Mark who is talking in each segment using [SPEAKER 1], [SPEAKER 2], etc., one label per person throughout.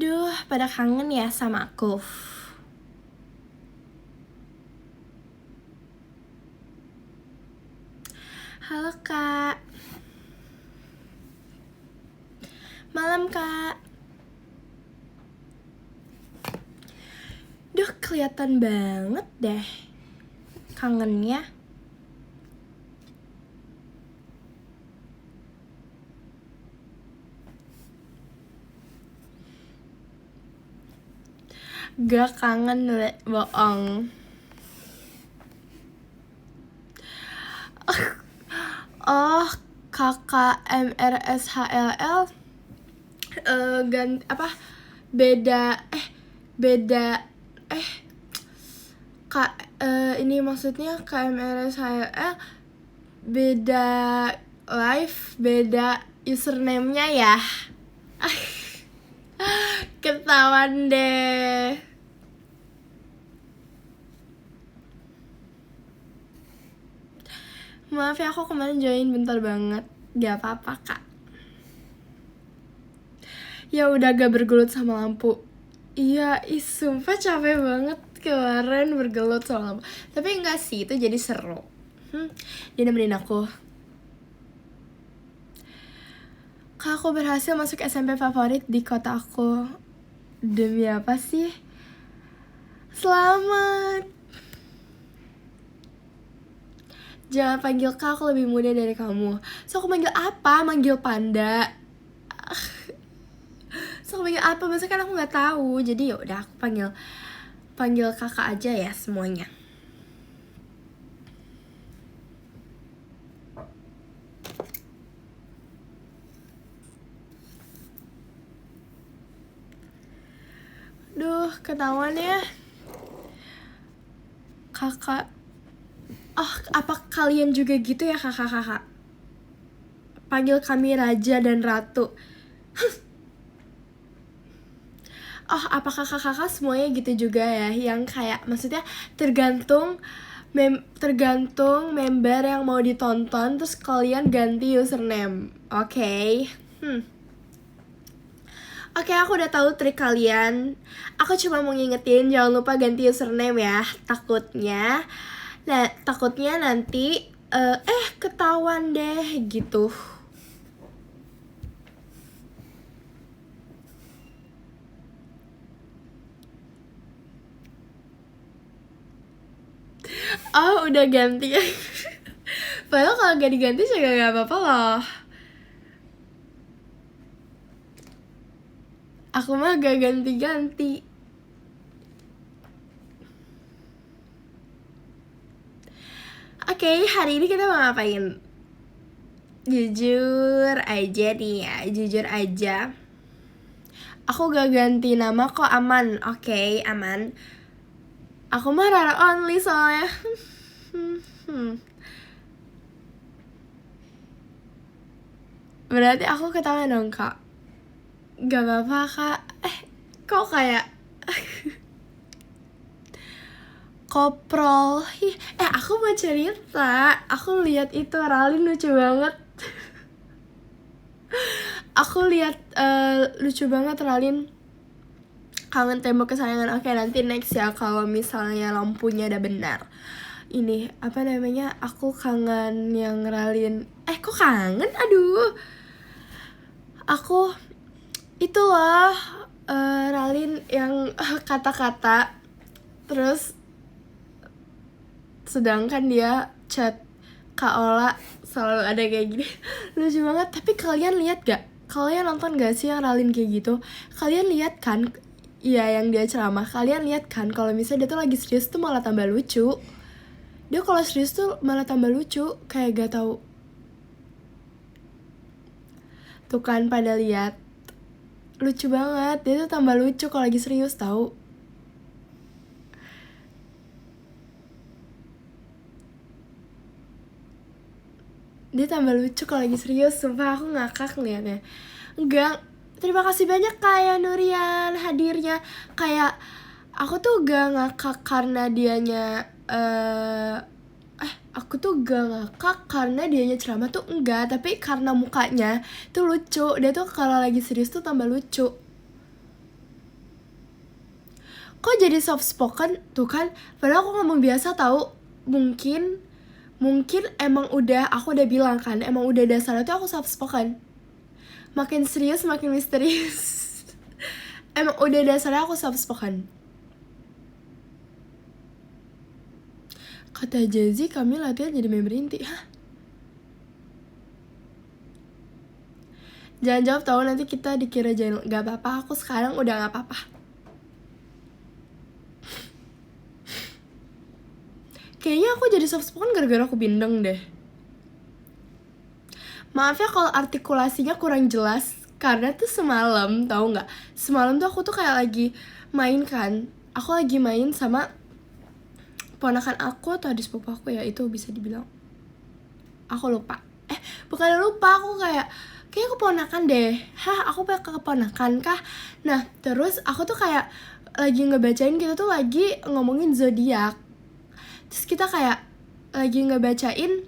[SPEAKER 1] Duh, pada kangen ya sama aku. Halo kak. Malam kak. Duh, kelihatan banget deh kangennya. Gak kangen, bohong. Oh, kakak MRSHLL ganti apa? Beda kak, ini maksudnya KMRSHLL beda live, beda username-nya ya. Ketahuan deh. Maaf ya, aku kemarin join bentar banget. Gak apa-apa kak. Ya udah gak bergelut sama lampu. Iya, sumpah capek banget kemarin bergelut sama lampu. Tapi enggak sih, itu jadi seru. Dia nemenin aku. Kak, aku berhasil masuk SMP favorit di kota aku. Demi apa sih? Selamat. Jangan panggil kak, aku lebih muda dari kamu. So aku manggil apa? Manggil panda. So aku panggil apa? Masa kan aku nggak tahu. Jadi ya udah aku panggil kakak aja ya semuanya. Duh, ketahuan ya. Kakak. Oh, apa kalian juga gitu ya kakak-kakak? Panggil kami raja dan ratu. Oh, apa kakak-kakak semuanya gitu juga ya? Yang kayak maksudnya tergantung member yang mau ditonton, terus kalian ganti username. Oke. Oke, aku udah tahu trik kalian. Aku cuma mau ngingetin jangan lupa ganti username ya. Takutnya nanti ketahuan deh gitu. Oh, udah ganti. Padahal kalau gak diganti juga gak apa-apa loh. Aku mah gak ganti-ganti. Oke, hari ini kita mau ngapain? Jujur aja nih ya, jujur aja. Aku gak ganti nama kok, aman. Oke, aman. Aku mah Rara only soalnya. Berarti aku ketawa dong kak. Gak apa-apa kak. Kok kayak koprol. Aku mau cerita. Aku lihat itu Ralin lucu banget. Aku lihat lucu banget Ralin. Kangen tembok kesayangan. Oke, nanti next ya kalau misalnya lampunya udah benar. Ini apa namanya? Aku kangen yang Ralin. Kok kangen? Aduh. Aku itu loh Ralin yang kata-kata, terus sedangkan dia chat Kak Ola selalu ada kayak gini. Lucu banget. Tapi kalian lihat gak? Kalian nonton gak sih yang Ralin kayak gitu? Kalian lihat kan? Iya, yang dia ceramah. Kalian lihat kan kalau misalnya dia tuh lagi serius tuh malah tambah lucu. Dia kalau serius tuh malah tambah lucu, kayak gak tahu. Tuh kan pada lihat. Lucu banget. Dia tuh tambah lucu kalau lagi serius tahu. Dia tambah lucu kalau lagi serius. Sumpah aku ngakak ngeliatnya. Enggak. Terima kasih banyak kayak Nurian hadirnya. Kayak aku tuh gak ngakak karena dianya aku tuh gak ngakak karena dianya ceramah tuh enggak, tapi karena mukanya tuh lucu. Dia tuh kalau lagi serius tuh tambah lucu. kok jadi soft spoken tuh kan, padahal aku ngomong biasa tahu. Mungkin emang aku udah bilang kan, emang udah dasarnya tuh aku soft spoken. Makin serius makin misterius. Emang udah dasarnya aku soft spoken. Kata Jazzy, kami latihan jadi member inti. Hah? Jangan jawab, tahu nanti kita dikira jangan. Gak apa-apa, aku sekarang udah gak apa-apa. Kayaknya aku jadi soft spoken gara-gara aku bindeng deh. Maaf ya kalau artikulasinya kurang jelas, karena tuh semalam, tahu nggak? Semalam tuh aku tuh kayak lagi main kan. Aku lagi main sama ponakan aku atau adik sepupu aku ya, itu bisa dibilang. Aku lupa. Bukan lupa, aku kayak keponakan deh. Hah, aku pakai keponakan kah? Nah, terus aku tuh kayak lagi ngebacain, kita tuh lagi ngomongin zodiak. Terus kita kayak lagi ngebacain,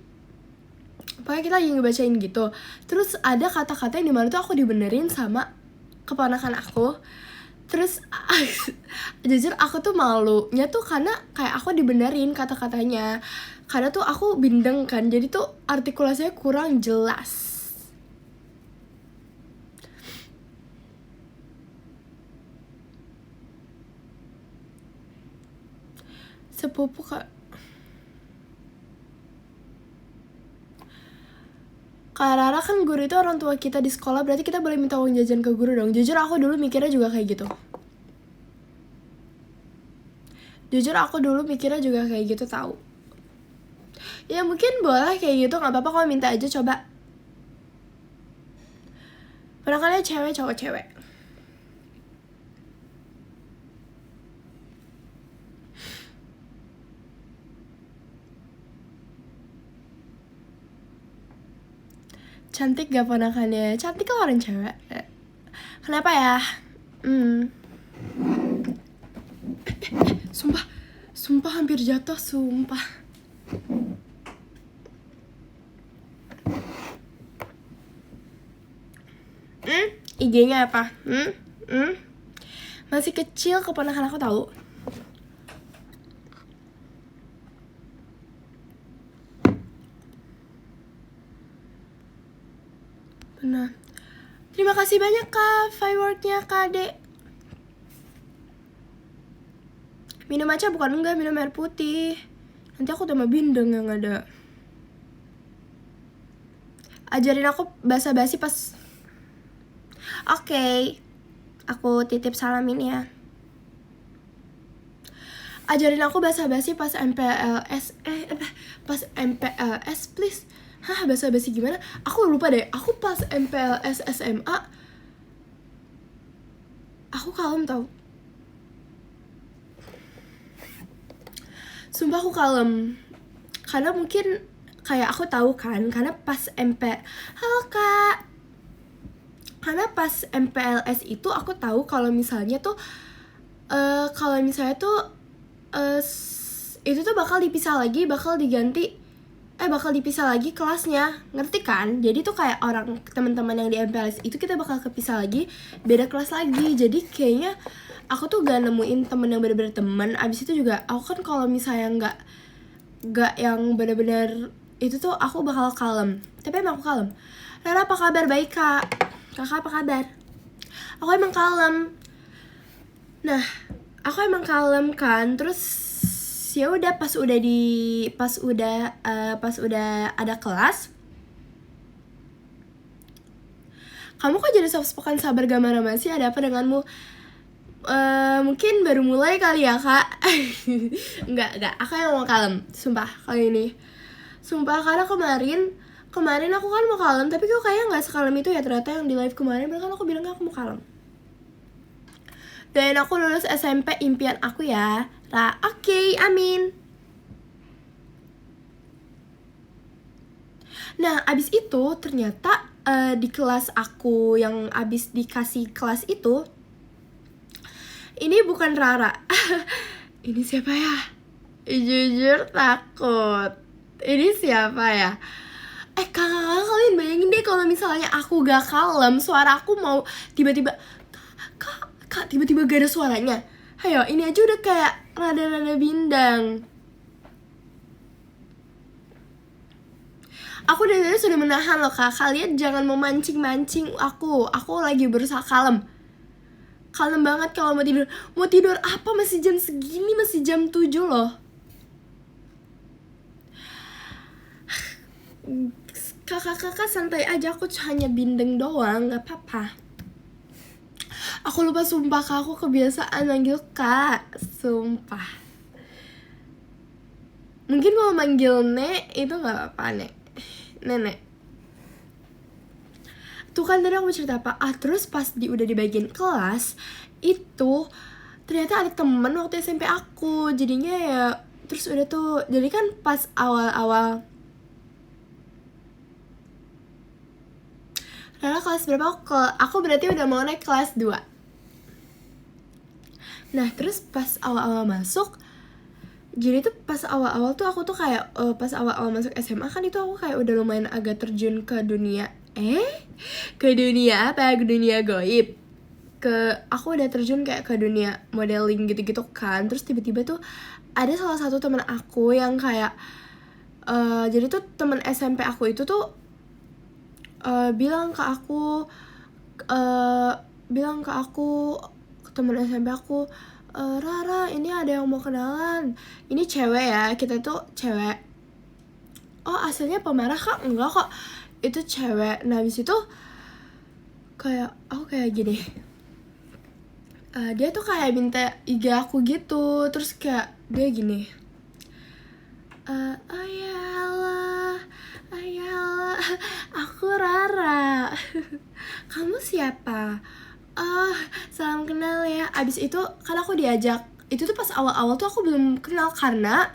[SPEAKER 1] pokoknya kita lagi ngebacain gitu. Terus ada kata-kata yang dimana tuh aku dibenerin sama keponakan aku. Terus jujur aku tuh malunya tuh karena kayak aku dibenerin kata-katanya, karena tuh aku bindeng kan, jadi tuh artikulasinya kurang jelas. Sepupu Kak Rara kan guru itu orang tua kita di sekolah, berarti kita boleh minta uang jajan ke guru dong. Jujur aku dulu mikirnya juga kayak gitu. Tahu. Ya mungkin boleh kayak gitu, nggak apa-apa kalau minta aja, coba. Penakannya cewek, cowok cewek. Cantik gak ponakannya? Cantik kan orang cewek. Kenapa ya? Sumpah hampir jatuh, sumpah. IG-nya apa? Masih kecil keponakan aku tahu. Benar. Terima kasih banyak Kak, fireworknya Kak Dek. Minum aja, bukan enggak, minum air putih. Nanti aku tambah bindeng yang ada. Ajarin aku basa-basi pas. Oke. Aku titip salamin ya. Ajarin aku basa-basi pas MPLS. Pas MPLS please. Hah, basa-basi gimana? Aku lupa deh. Aku pas MPLS SMA, aku kalem tau. Sumpah aku kalem. Karena mungkin kayak aku tahu kan, karena pas halo Kak. Karena pas MPLS itu aku tahu kalau misalnya tuh itu tuh bakal dipisah lagi, bakal dipisah lagi kelasnya, ngerti kan? Jadi tuh kayak orang teman-teman yang di MPLS itu kita bakal kepisah lagi, beda kelas lagi. Jadi kayaknya aku tuh gak nemuin temen yang bener-bener temen. Abis itu juga aku kan kalau misalnya gak yang bener-bener itu tuh aku bakal kalem. Tapi emang aku kalem. Rara apa kabar? Baik Kak. Kakak apa kabar? Aku emang kalem. Nah, aku emang kalem kan. Terus ya udah pas udah ada kelas, kamu kok jadi soft spoken, sabar gak marah sih, ada apa denganmu? Mungkin baru mulai kali ya Kak. Enggak, aku yang mau kalem, sumpah kali ini. Sumpah, karena kemarin aku kan mau kalem, tapi kok kayaknya gak sekalem itu ya ternyata yang di live kemarin. Bahkan aku bilang aku mau kalem. Dan aku lulus SMP impian aku ya. Oke, amin. Nah, abis itu ternyata di kelas aku yang abis dikasih kelas itu, ini bukan Rara. Ini siapa ya? Jujur takut. Ini siapa ya? Kakak kalian bayangin deh kalau misalnya aku gak kalem, suara aku mau tiba-tiba Kak, tiba-tiba gak ada suaranya. Ayo, ini aja udah kayak rada-rada bindang. Aku dari tadi sudah menahan loh kak. Kalian jangan memancing-mancing aku. Aku lagi berusaha kalem. Kalem banget kalau mau tidur. Mau tidur apa, masih jam segini, masih jam 7 loh. Kakak-kakak santai aja, aku hanya bindeng doang, gak apa-apa. Aku lupa sumpah kak, aku kebiasaan manggil kak. Sumpah. Mungkin kalau manggil nek itu gak apa-apa, nek. Nenek. Tuh kan tadi aku cerita apa? Terus pas udah di bagian kelas itu ternyata ada temen waktu SMP aku. Jadinya ya terus udah tuh, jadi kan pas awal-awal Rara kelas berapa? Aku berarti udah mau naik kelas 2. Nah terus pas awal-awal masuk, jadi tuh pas awal-awal tuh aku tuh kayak pas awal-awal masuk SMA kan itu aku kayak udah lumayan agak terjun ke dunia ke dunia apa? Ke dunia goib. Aku udah terjun kayak ke dunia modeling gitu-gitu kan. Terus tiba-tiba tuh ada salah satu teman aku yang kayak jadi tuh teman SMP aku itu tuh bilang ke teman SMP aku, Rara ini ada yang mau kenalan, ini cewek ya, kita tuh cewek. Oh aslinya pemarah kak? Enggak kok, itu cewek. Nah abis itu kayak aku kayak gini, dia tuh kayak minta IG aku gitu. Terus kayak dia gini, ayalah aku Rara. Kamu siapa? Salam kenal ya. Abis itu kan aku diajak, itu tuh pas awal-awal tuh aku belum kenal karena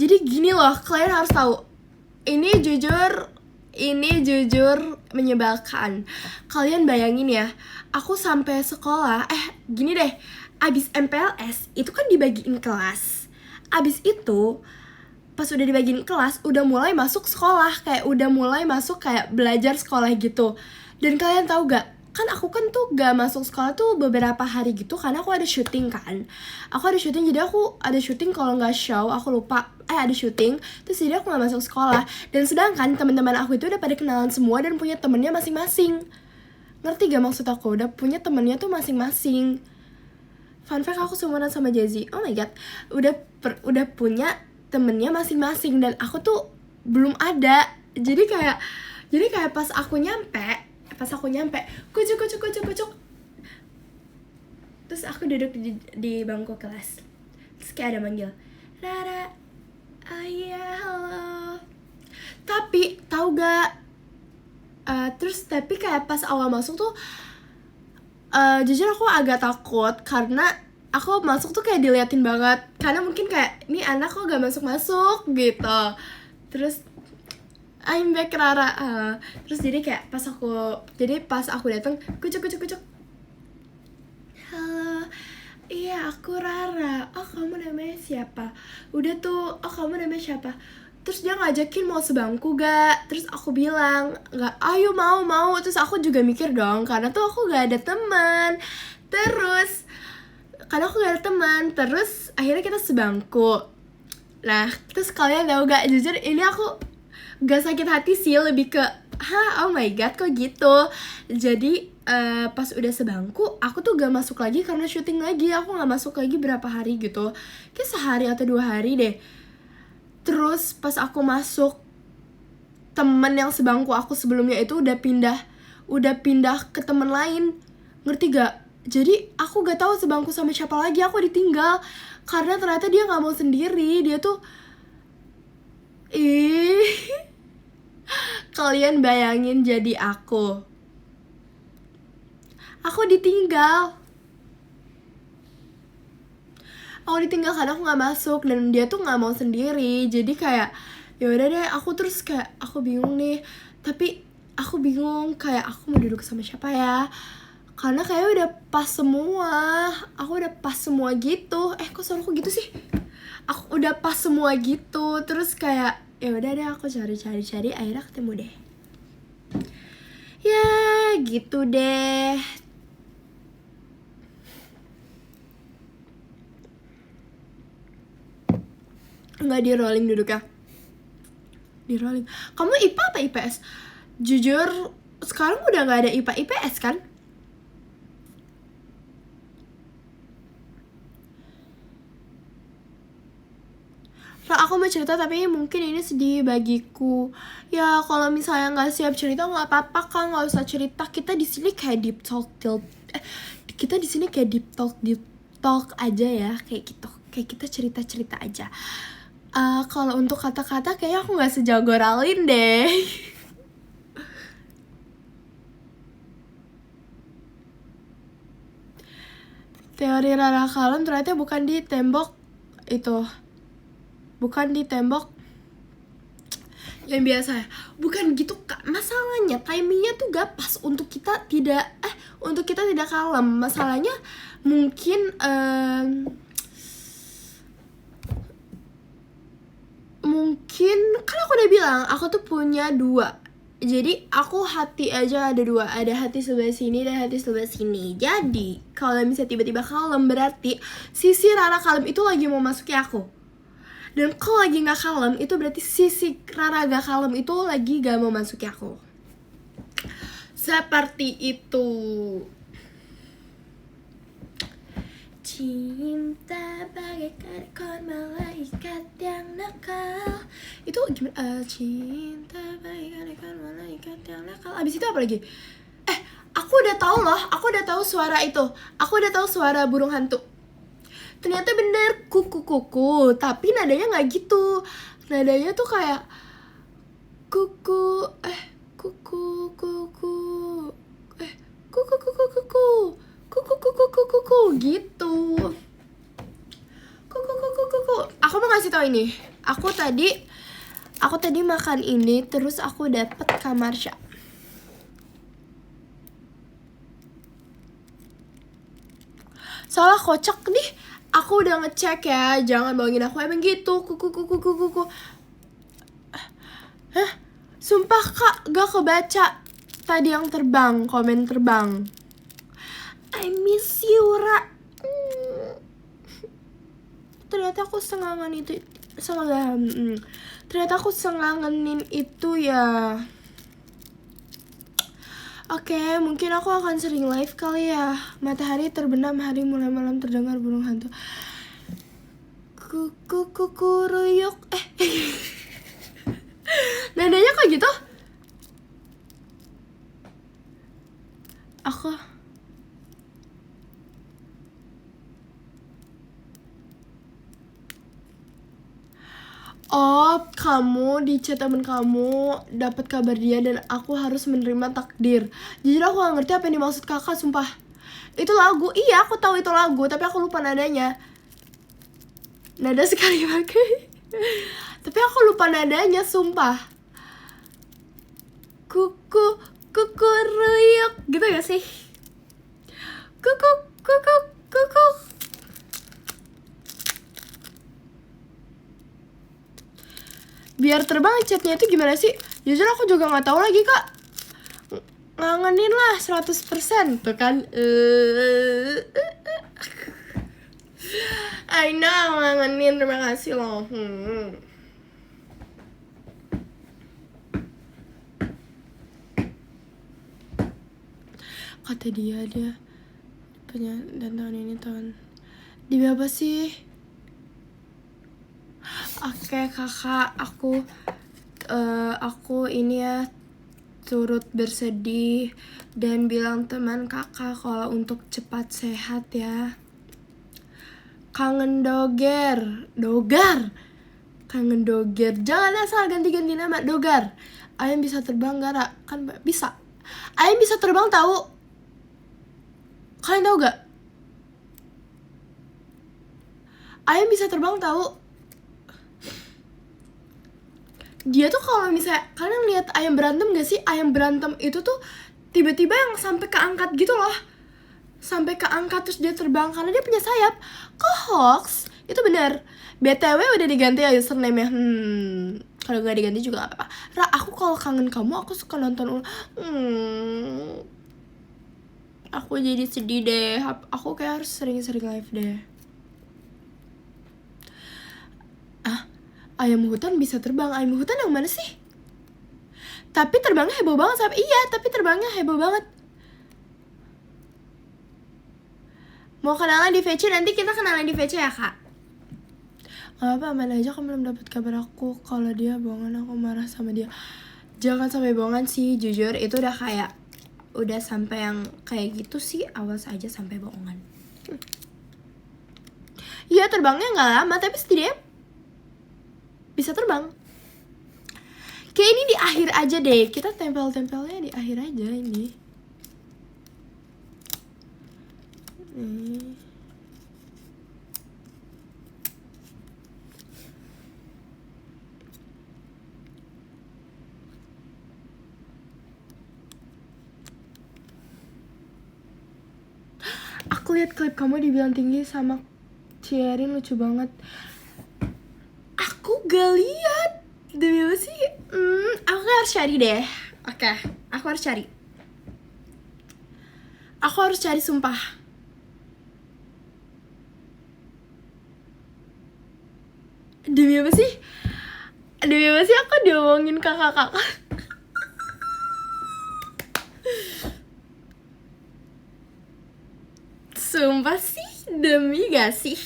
[SPEAKER 1] jadi gini loh, kalian harus tahu, ini jujur menyebalkan. Kalian bayangin ya, aku sampai sekolah gini deh, abis MPLS itu kan dibagiin kelas. Abis itu pas udah dibagiin kelas, udah mulai masuk sekolah, kayak udah mulai masuk kayak belajar sekolah gitu. Dan kalian tahu gak, kan aku kan tuh gak masuk sekolah tuh beberapa hari gitu karena aku ada syuting kan. Jadi aku ada syuting, kalau nggak show aku lupa, ada syuting, terus jadi aku gak masuk sekolah. Dan sedangkan teman-teman aku itu udah pada kenalan semua dan punya temennya masing-masing. Ngerti gak maksud aku? Udah punya temennya tuh masing-masing. Fun fact, aku seumuran sama Jazzy. Oh my god, udah punya temennya masing-masing dan aku tuh belum ada. Jadi kayak pas aku nyampe kucuk. Terus aku duduk di bangku kelas. Terus kayak ada manggil, Rara. Iya halo. Tapi tahu gak? Tapi kayak pas awal masuk tuh jujur aku agak takut karena aku masuk tuh kayak diliatin banget. Karena mungkin kayak, ini anak kok gak masuk-masuk gitu. Terus I'm back Rara. Terus jadi kayak pas aku datang, kucuk. Halo, iya aku Rara. Oh kamu namanya siapa? Udah tuh, oh kamu namanya siapa? Terus dia ngajakin mau sebangku gak? Terus aku bilang gak, ayo mau. Terus aku juga mikir dong, karena tuh aku gak ada teman. Terus akhirnya kita sebangku. Nah terus kalian tahu gak, jujur ini aku gak sakit hati sih, lebih ke oh my god kok gitu. Jadi pas udah sebangku, aku tuh gak masuk lagi karena syuting lagi. Aku gak masuk lagi berapa hari gitu, kayak sehari atau 2 hari deh. Terus pas aku masuk, temen yang sebangku aku sebelumnya itu udah pindah ke temen lain. Ngerti gak? Jadi aku gak tahu sebangku sama siapa lagi. Aku ditinggal karena ternyata dia gak mau sendiri. Dia tuh kalian bayangin, jadi aku ditinggal karena aku nggak masuk dan dia tuh nggak mau sendiri. Jadi kayak ya udah deh, aku terus kayak aku bingung nih. Tapi aku bingung kayak aku mau duduk sama siapa ya, karena kayak udah pas semua gitu. Kok suara aku gitu sih? Aku udah pas semua gitu. Terus kayak ya udah deh, aku cari akhirnya ketemu deh. Ya gitu deh. nggak di rolling duduknya? Di rolling. Kamu IPA apa IPS? Jujur sekarang udah nggak ada IPA IPS kan? Ra, aku mau cerita tapi mungkin ini sedih bagiku. Ya kalau misalnya nggak siap cerita nggak apa-apa kan, nggak usah cerita. Kita di sini kayak kita di sini kayak deep talk aja ya, kayak gitu. Kayak kita cerita aja. Kalau untuk kata-kata kayaknya aku nggak sejago Ralin deh. Teori Rara Kalem ternyata bukan di tembok itu, bukan di tembok yang biasa ya. Bukan gitu Kak, masalahnya timingnya tuh gak pas untuk kita tidak kalem. Masalahnya mungkin kan aku udah bilang aku tuh punya 2. Jadi aku hati aja ada 2, ada hati sebelah sini dan hati sebelah sini. Jadi kalau misalnya tiba-tiba kalem berarti sisi Rara kalem itu lagi mau masuki aku. Dan kalau lagi gak kalem itu berarti sisi Rara gak kalem itu lagi gak mau masuki aku. Seperti itu. Cinta bagaikan ekor malaikat yang nakal. Itu gimana? Cinta bagaikan ekor malaikat yang nakal. Abis itu apa lagi? Aku udah tahu loh. Aku udah tahu suara itu. Aku udah tahu suara burung hantu. Ternyata bener kuku. Tapi nadanya nggak gitu. Nadanya tuh kayak kuku. Kuku gitu. Kuku. Aku mau ngasih tau ini. Aku tadi makan ini terus aku dapet Kamarsha. Soalnya kocak nih. Aku udah ngecek ya, jangan bohongin aku emang gitu. Kuku. Hah? Sumpah Kak, gak kebaca tadi yang terbang, komen terbang. I miss you, Ra. Ternyata aku sengangenin itu ya. Oke, mungkin aku akan sering live kali ya. Matahari terbenam, hari mulai malam terdengar burung hantu. Kuku ruyuk. Nadanya kayak gitu. Aku kamu di chat temen kamu dapat kabar dia dan aku harus menerima takdir. Jujur aku gak ngerti apa yang dimaksud kakak, sumpah. Itu lagu, iya aku tahu itu lagu, tapi aku lupa nadanya. Nada sekali pakai. Tapi aku lupa nadanya, sumpah. Kuku ruyuk, gitu gak sih? Kuku. Biar terbang chatnya itu gimana sih? Jujur aku juga gak tahu lagi Kak. Ngangenin lah 100% tuh kan. I know, ngangenin, terima kasih loh. Kata dia punya, dan tahun ini tahun di berapa sih? Oke kakak, aku ini ya turut bersedih dan bilang teman kakak kalau untuk cepat sehat ya. Kangen dogar, kangen doger. Jangan asal ganti-ganti nama, dogar. Ayam bisa terbang gak, Ra? Kan bisa. Ayam bisa terbang tahu. Kalian tahu gak? Ayam bisa terbang tahu. Dia tuh kalau misalnya kalian lihat ayam berantem gak sih? Ayam berantem itu tuh tiba-tiba yang sampai keangkat gitu loh. Sampai keangkat terus dia terbang karena dia punya sayap. Kok hoax? Itu benar. BTW udah diganti ya username-nya. Kalau gak diganti juga gak apa-apa. Ra, aku kalau kangen kamu aku suka nonton aku jadi sedih deh. Aku kayak harus sering-sering live deh. Ayam hutan bisa terbang. Ayam hutan yang mana sih? Tapi terbangnya heboh banget sampai. Iya, tapi terbangnya heboh banget. Mau kenalan di VC, nanti kita kenalan di VC ya kak. Gak apa, aman aja, kamu belum dapat kabar aku. Kalau dia bohongan aku marah sama dia. Jangan sampai bohongan sih, jujur itu udah kayak udah sampai yang kayak gitu sih, awas aja sampai bohongan. Iya terbangnya nggak lama, tapi setidaknya bisa terbang. Kayak ini di akhir aja deh, kita tempel-tempelnya di akhir aja ini. Aku lihat klip kamu dibilang tinggi sama Cierin, lucu banget. Aku gak lihat. Demi apa sih? Aku harus cari deh. Oke, aku harus cari. Aku harus cari sumpah. Demi apa sih? Demi apa sih aku diomongin kakak-kakak? Sumpah sih, demi gak sih?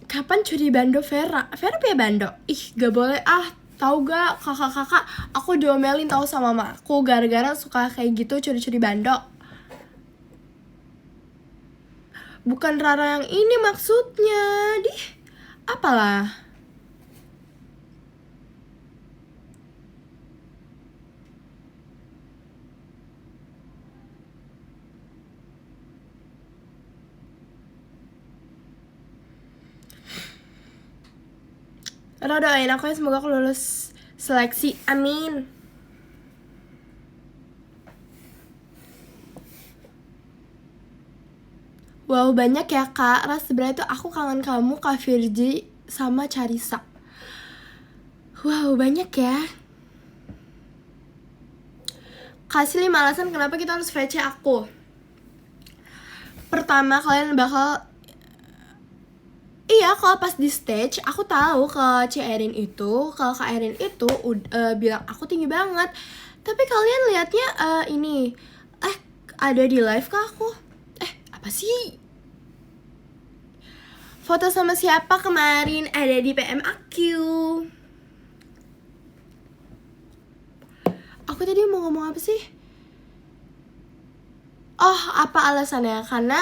[SPEAKER 1] Kapan curi bando Vera? Vera punya bando? Ih, gak boleh ah. Tahu gak kakak-kakak, aku diomelin tahu sama mama aku gara-gara suka kayak gitu curi-curi bando. Bukan Rara yang ini maksudnya. Dih, apalah. Rara doain aku ya, semoga aku lulus seleksi, amin. Wow, banyak ya kak. Ras, sebenarnya tuh aku kangen kamu, Kak Virgi sama Carissa. Wow, banyak ya. Kasih 5 alasan kenapa kita harus VC aku. Pertama, kalian bakal iya, kalau pas di stage aku tahu ke Erin itu, kalau Kak Erin itu bilang aku tinggi banget. Tapi kalian lihatnya ini ada di live kah aku? Apa sih? Foto sama siapa kemarin? Ada di PM aku. Aku tadi mau ngomong apa sih? Oh, apa alasannya? Karena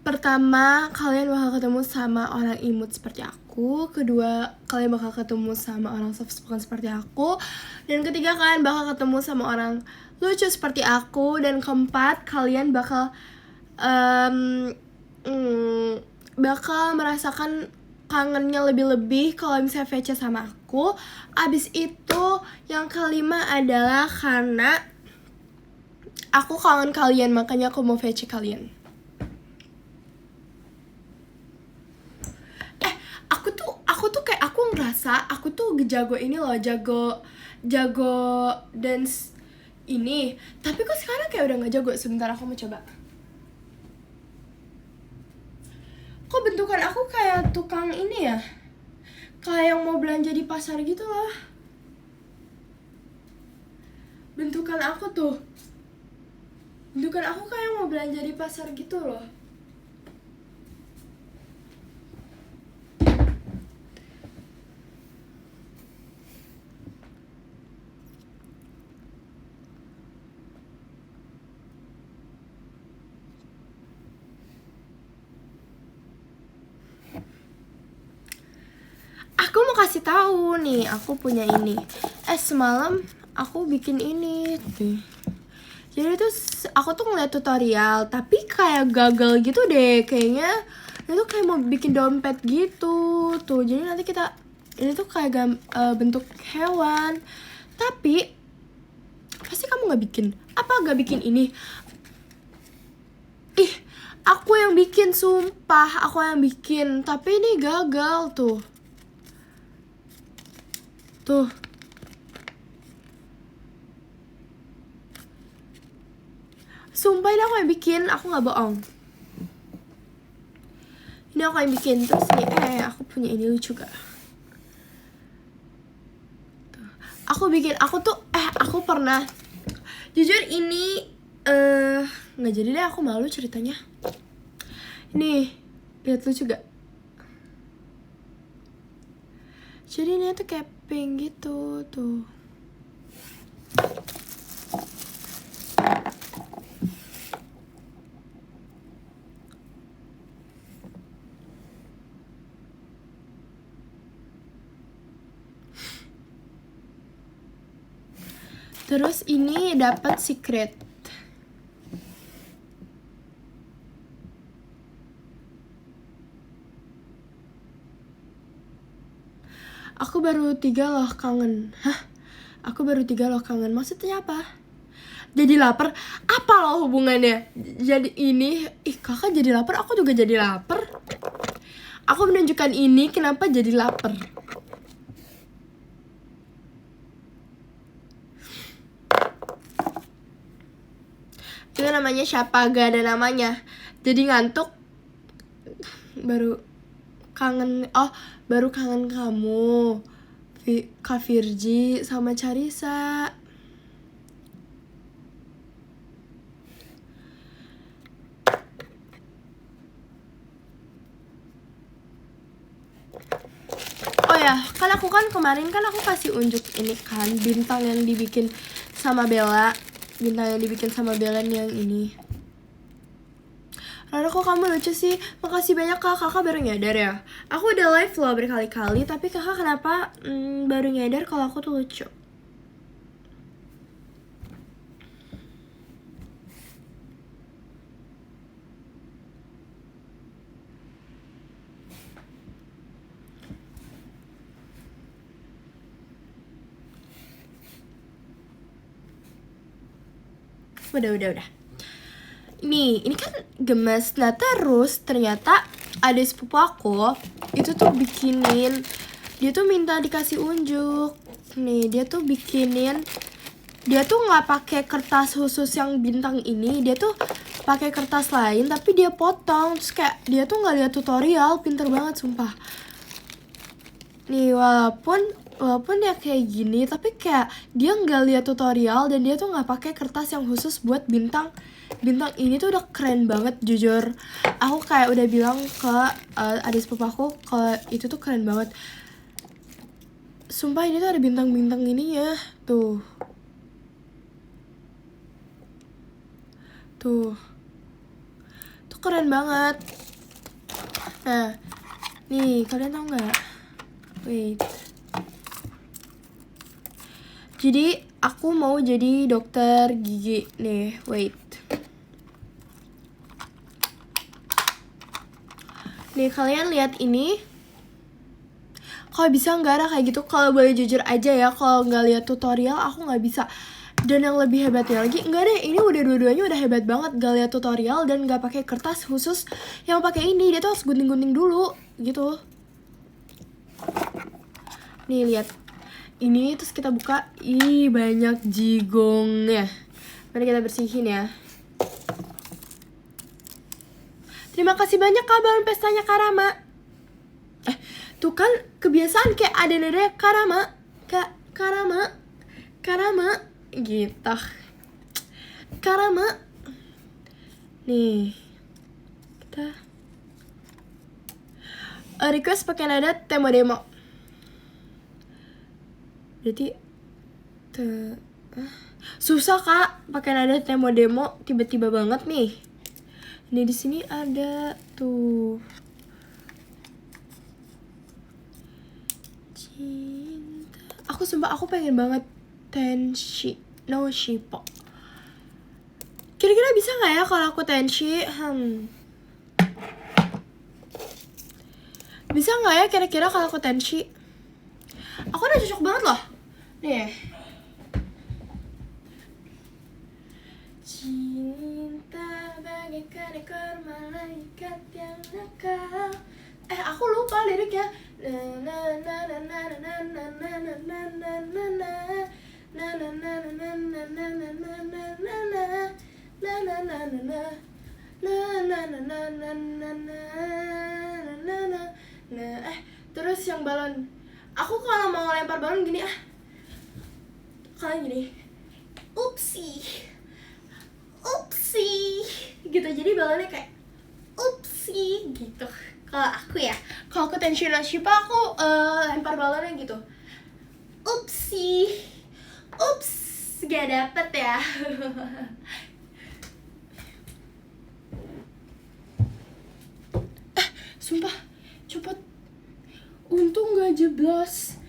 [SPEAKER 1] Pertama, kalian bakal ketemu sama orang imut seperti aku. Kedua, kalian bakal ketemu sama orang soft spoken seperti aku. Dan ketiga, kalian bakal ketemu sama orang lucu seperti aku. Dan keempat, kalian bakal bakal merasakan kangennya lebih-lebih kalau misalnya VC sama aku. Abis itu, yang kelima adalah karena aku kangen kalian, makanya aku mau VC kalian. Aku tuh kayak aku ngerasa aku tuh jago ini loh, jago dance ini. Tapi kok sekarang kayak udah nggak jago. Sebentar aku mau coba. Kok bentukan aku kayak tukang ini ya? Kayak yang mau belanja di pasar gitu loh. Bentukan aku kayak mau belanja di pasar gitu loh. Aku mau kasih tahu nih, aku punya ini. Semalam aku bikin ini tuh. Jadi tuh aku tuh ngeliat tutorial, tapi kayak gagal gitu deh kayaknya. Itu kayak mau bikin dompet gitu tuh. Jadi nanti kita ini tuh kayak bentuk hewan. Tapi pasti kamu nggak bikin. Apa nggak bikin ini? Ih, aku yang bikin, sumpah aku yang bikin. Tapi ini gagal tuh. Tuh. Sumpah ini aku yang bikin, aku gak bohong. aku yang bikin. Terus nih aku punya ini lucu gak? Aku pernah, jujur ini nggak jadi deh, aku malu ceritanya. Nih, lihat lucu gak? Jadi ini tuh kayak pink gitu tuh. Terus ini dapat secret. Aku baru 3 loh kangen. Hah? Aku baru 3 loh kangen. Maksudnya apa? Jadi lapar? Apa loh hubungannya? Jadi ini, kakak jadi lapar, aku juga jadi lapar. Aku menunjukkan ini kenapa jadi lapar. Itu namanya siapa? Gak ada namanya. Jadi ngantuk. Baru kangen. Oh, baru kangen kamu, Kak Virgi sama Carissa. Oh ya, kan aku kemarin aku kasih unjuk ini kan, bintang yang dibikin sama Bella. Bintang yang dibikin sama Bella yang ini. Rara, kok kamu lucu sih? Makasih banyak kak, kakak baru nyadar ya. Aku udah live loh berkali-kali, tapi kakak kenapa baru nyadar kalau aku tuh lucu? Udah. Nih, ini kan gemes. Nah terus ternyata ada sepupu aku itu tuh bikinin, dia tuh minta dikasih unjuk. Nih dia tuh bikinin, dia tuh nggak pakai kertas khusus yang bintang ini, dia tuh pakai kertas lain tapi dia potong. Terus kayak dia tuh nggak lihat tutorial, pinter banget sumpah. Nih walaupun dia kayak gini, tapi kayak dia nggak lihat tutorial dan dia tuh nggak pakai kertas yang khusus buat bintang ini tuh udah keren banget. Jujur aku kayak udah bilang ke adik sepupu aku kalau itu tuh keren banget. Sumpah ini tuh ada bintang-bintang ininya tuh keren banget. Nah nih kalian tau nggak? Wait. Jadi aku mau jadi dokter gigi nih. Wait. Nih kalian lihat ini. Kalau bisa nggak ada kayak gitu. Kalau boleh jujur aja ya, kalau nggak lihat tutorial aku nggak bisa. Dan yang lebih hebatnya lagi, nggak deh, ini udah dua-duanya udah hebat banget. Gak lihat tutorial dan nggak pakai kertas khusus yang pakai ini. Dia tuh harus gunting-gunting dulu gitu. Nih lihat. Ini terus kita buka. Ih, banyak jigongnya. Mari kita bersihin ya. Terima kasih banyak kabar pestanya Karama. Tuh kan kebiasaan kayak ada nada Karama gitu. Karama. Nih. Kita request pakai nada tema demo. Berarti susah kak pakai nada tema demo tiba-tiba banget nih. Ini di sini ada tuh. Cinta. Aku pengen banget Tenshi no Shippo. Kira-kira bisa nggak ya kalau aku Tenshi? Bisa nggak ya kira-kira kalau aku Tenshi? Aku udah cocok banget loh. Nih. Cinta bagaikan ekor malaikat yang nakal. Aku lupa liriknya. terus yang balon, aku kalau mau lempar balon gini kalian gini, upsi gitu, jadi balonnya kayak upsi gitu. Kalau aku ya, kalau aku tension Shiba aku lempar balonnya gitu, upsi, ups, gak dapet ya. Sumpah, cepet, untung gak jeblos.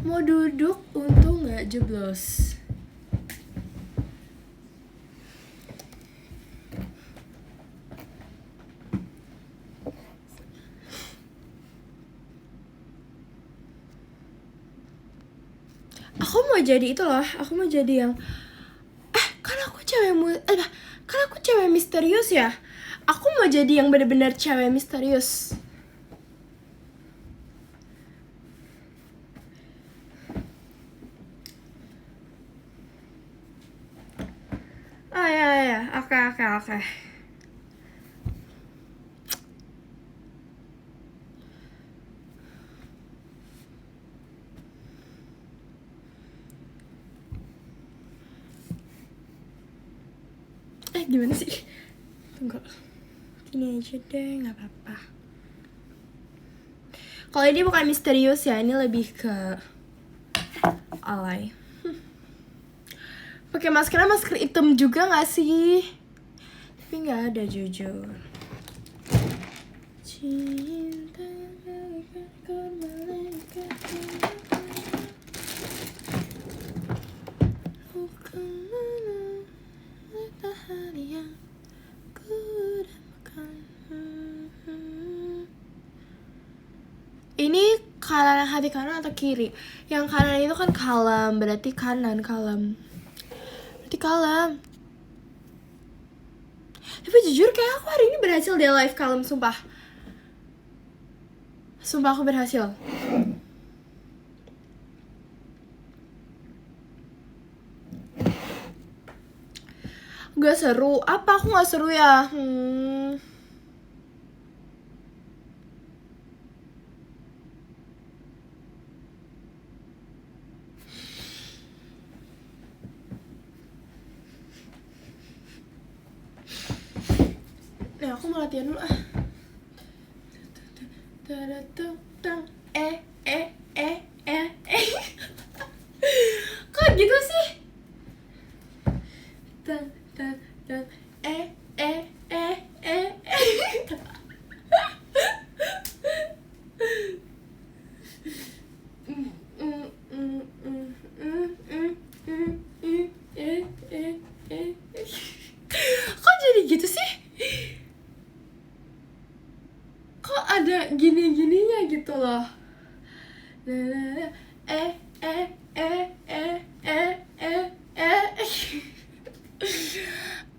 [SPEAKER 1] Mau duduk, untung gak jeblos. Aku mau jadi itu loh, aku mau jadi yang kan aku cewek misterius ya. Aku mau jadi yang benar-benar cewek misterius. Oh ya, oke. Gimana sih? Tunggu. Gini aja deh, nggak apa-apa. Kalau ini bukan misterius ya, ini lebih ke alay. Pakai masker hitam juga nggak sih? Tapi nggak ada jujur. Cinta ini kanan hati kanan atau kiri? Yang kanan itu kan kalem, berarti kanan kalem. Berarti kalem. Tapi jujur kayak aku hari ini berhasil deh live kalem, sumpah. Sumpah aku berhasil. Gak seru. Apa aku gak seru ya? Aku mau latihan dulu Kok gitu sih? Kok jadi gitu sih? Kok ada gini-gininya gitu loh.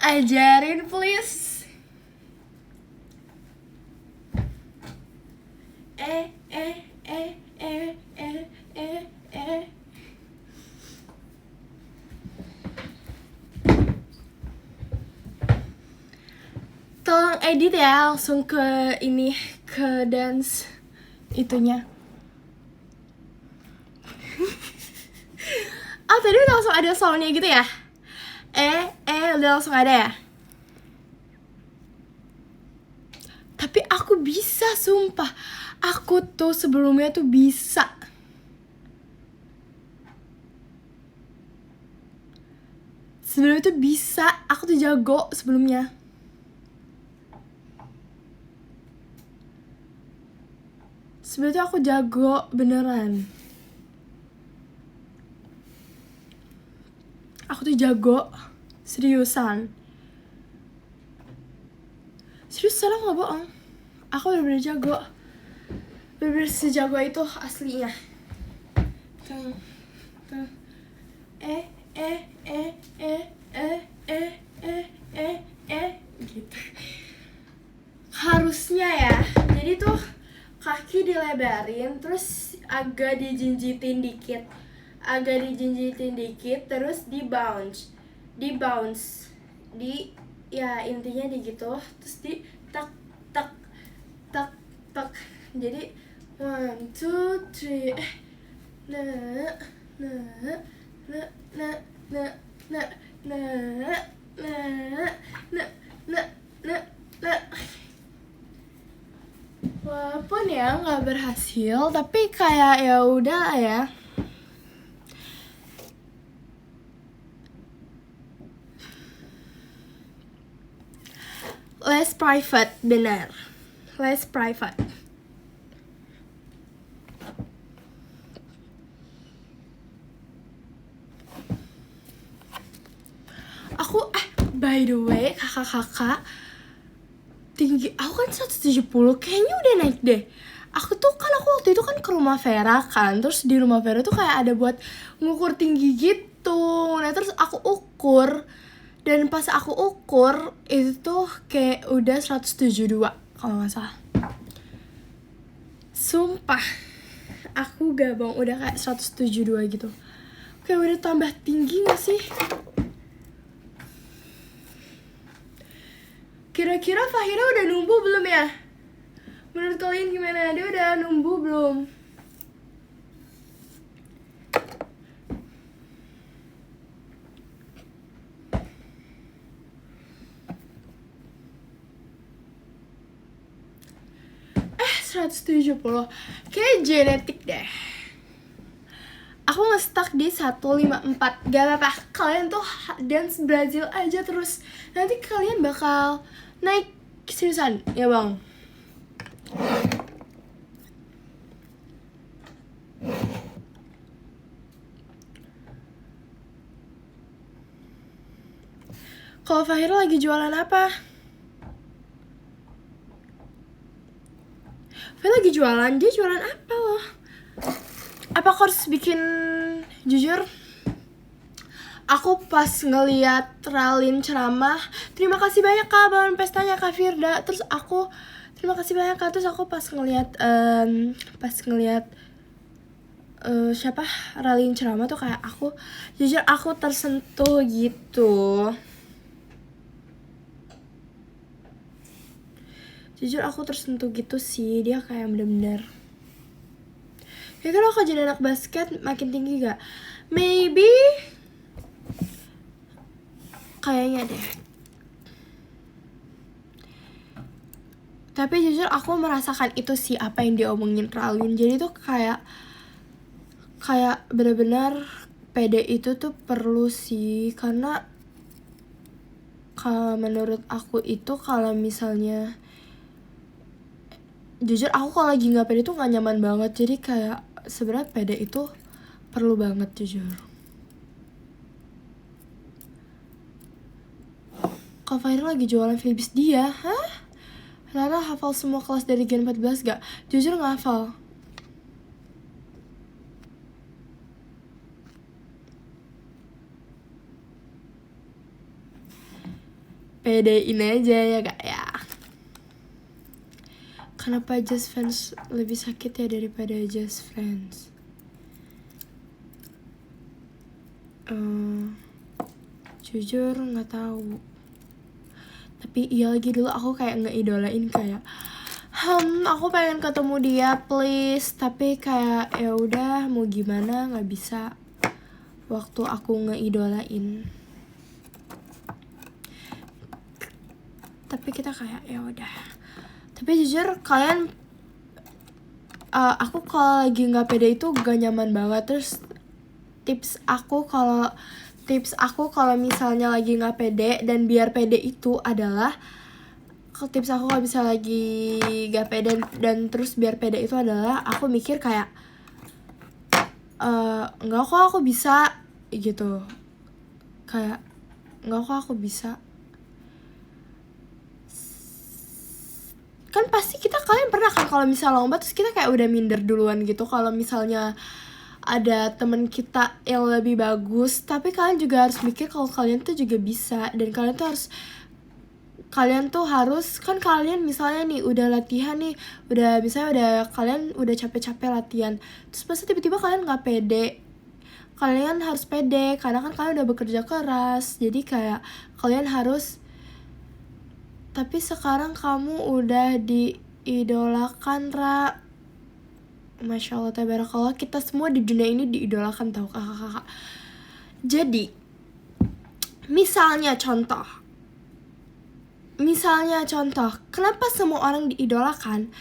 [SPEAKER 1] Ajarin please. Tolong edit ya, langsung ke ini, ke dance itunya. Tadi udah langsung ada soundnya gitu ya? Udah langsung ada ya? Tapi aku bisa, sumpah. Aku tuh sebelumnya tuh bisa. Sebelumnya tuh bisa, aku tuh jago sebelumnya. Sebelumnya tuh aku jago beneran. Aku tuh jago, seriusan. Seriusan, aku gak bohong. Aku bener-bener jago. Bener-bener sejago itu aslinya. Gitu. Harusnya ya. Jadi tuh kaki dilebarin, terus agak dijinjitin dikit. Terus di bounce. Ya intinya di gitu, terus di tak Jadi 1, 2, 3 na na na na na na na na na na na na. Walaupun ya nggak berhasil, tapi kayak ya udah ya. Less private, benar. Less private. Aku by the way, kakak-kakak tinggi aku kan 170, kayaknya udah naik deh. Aku waktu itu kan ke rumah Vera kan, terus di rumah Vera tuh kayak ada buat ngukur tinggi gitu. Nah terus aku ukur, dan pas aku ukur itu tuh kayak udah 172 kalau nggak salah. Sumpah, aku gak bohong, udah kayak 172 gitu. Kayak udah tambah tinggi gak sih? Kira-kira Fahira udah numbuh belum ya? Menurut kalian gimana? Dia udah numbuh belum? Eh, 170. Kayak genetik deh. Aku nge-stuck di 154. Gak apa-apa, kalian tuh dance Brazil aja terus. Nanti kalian bakal naik, seriusan, ya bang. Kalau Fahira lagi jualan apa? Fahira lagi jualan, dia jualan apa loh? Apa aku harus bikin, jujur, aku pas ngeliat Ralin ceramah, terima kasih banyak kak bangun pestanya Kak Firda. Terus aku, terima kasih banyak kak. Terus aku pas ngeliat siapa Ralin ceramah tuh kayak aku, jujur aku tersentuh gitu. Jujur aku tersentuh gitu sih, dia kayak bener-bener. Kira-kira kalau jadi anak basket makin tinggi gak? Maybe. Kayaknya deh. Tapi jujur aku merasakan itu sih apa yang diomongin Ralin. Jadi tuh kayak benar-benar PD itu tuh perlu sih, karena kalau menurut aku itu kalau misalnya jujur aku kalau lagi nggak PD tuh nggak nyaman banget. Jadi kayak sebenarnya PD itu perlu banget jujur. Kak Fahira lagi jualan Philips dia, hah? Rara hafal semua kelas dari Gen 14 gak? Jujur gak hafal. Pedein aja ya kak ya. Kenapa Just Fans lebih sakit ya daripada Just Fans? Jujur gak tahu. Tapi iya lagi dulu aku kayak ngeidolain kayak aku pengen ketemu dia please, tapi kayak ya udah mau gimana nggak bisa waktu aku ngeidolain. Tapi kita kayak ya udah. Tapi jujur kalian, aku kalau lagi nggak pede itu gak nyaman banget. Terus tips aku kalau misalnya lagi nggak pede dan biar pede itu adalah, tips aku kalau bisa lagi gak pede dan terus biar pede itu adalah aku mikir kayak enggak kok aku bisa gitu, kayak enggak kok aku bisa. Kan pasti kalian pernah kan kalau misalnya lomba terus kita kayak udah minder duluan gitu kalau misalnya ada temen kita yang lebih bagus. Tapi kalian juga harus mikir kalau kalian tuh juga bisa, dan kalian tuh harus kan kalian misalnya nih udah latihan nih, kalian udah capek-capek latihan, terus pasti tiba-tiba kalian nggak pede. Kalian harus pede karena kan kalian udah bekerja keras. Jadi kayak kalian harus, tapi sekarang kamu udah diidolakan Ra. Masya Allah tabarakallah, kita semua di dunia ini diidolakan tau kakak-kakak. Jadi misalnya contoh, kenapa semua orang diidolakan?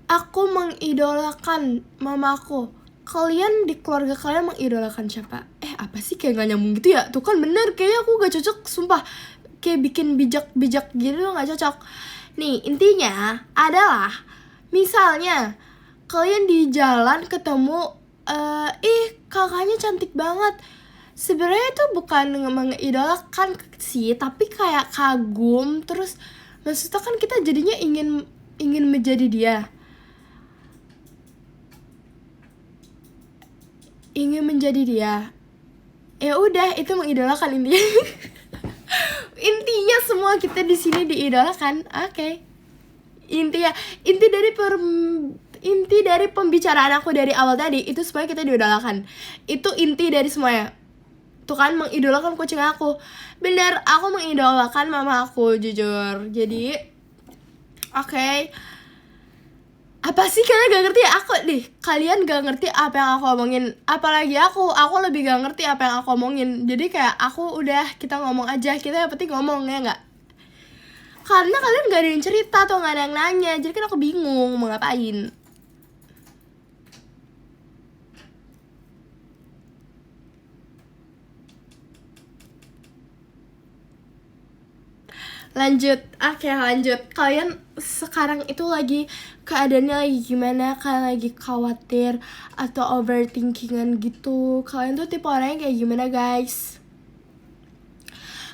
[SPEAKER 1] Aku mengidolakan mamaku. Kalian di keluarga kalian mengidolakan siapa? Apa sih, kayak gak nyambung gitu ya? Tuh kan bener, kayaknya aku gak cocok, sumpah. Kayak bikin bijak-bijak gitu gak cocok. Nih, intinya adalah misalnya kalian di jalan ketemu, kakaknya cantik banget. Sebenarnya itu bukan mengidolakan sih, tapi kayak kagum. Terus maksudnya kan kita jadinya ingin menjadi dia. Ya udah, itu mengidolakan intinya. Intinya semua kita di sini diidolakan. Oke. Inti dari pembicaraan aku dari awal tadi itu supaya kita diidolakan. Itu inti dari semuanya. Tuh kan, mengidolakan kucing aku. Bener, aku mengidolakan mama aku, jujur. Jadi oke. Apa sih, kalian gak ngerti ya? Kalian gak ngerti apa yang aku omongin. Apalagi aku lebih gak ngerti apa yang aku omongin. Jadi kayak kita ngomong aja. Kita yang penting ngomong, ya gak? Karena kalian gak ada yang cerita atau gak ada yang nanya. Jadi kan aku bingung mau ngapain. Lanjut. Kalian sekarang itu lagi keadaannya lagi gimana? Kalian lagi khawatir atau overthinkingan gitu? Kalian tuh tipe orangnya kayak gimana, guys?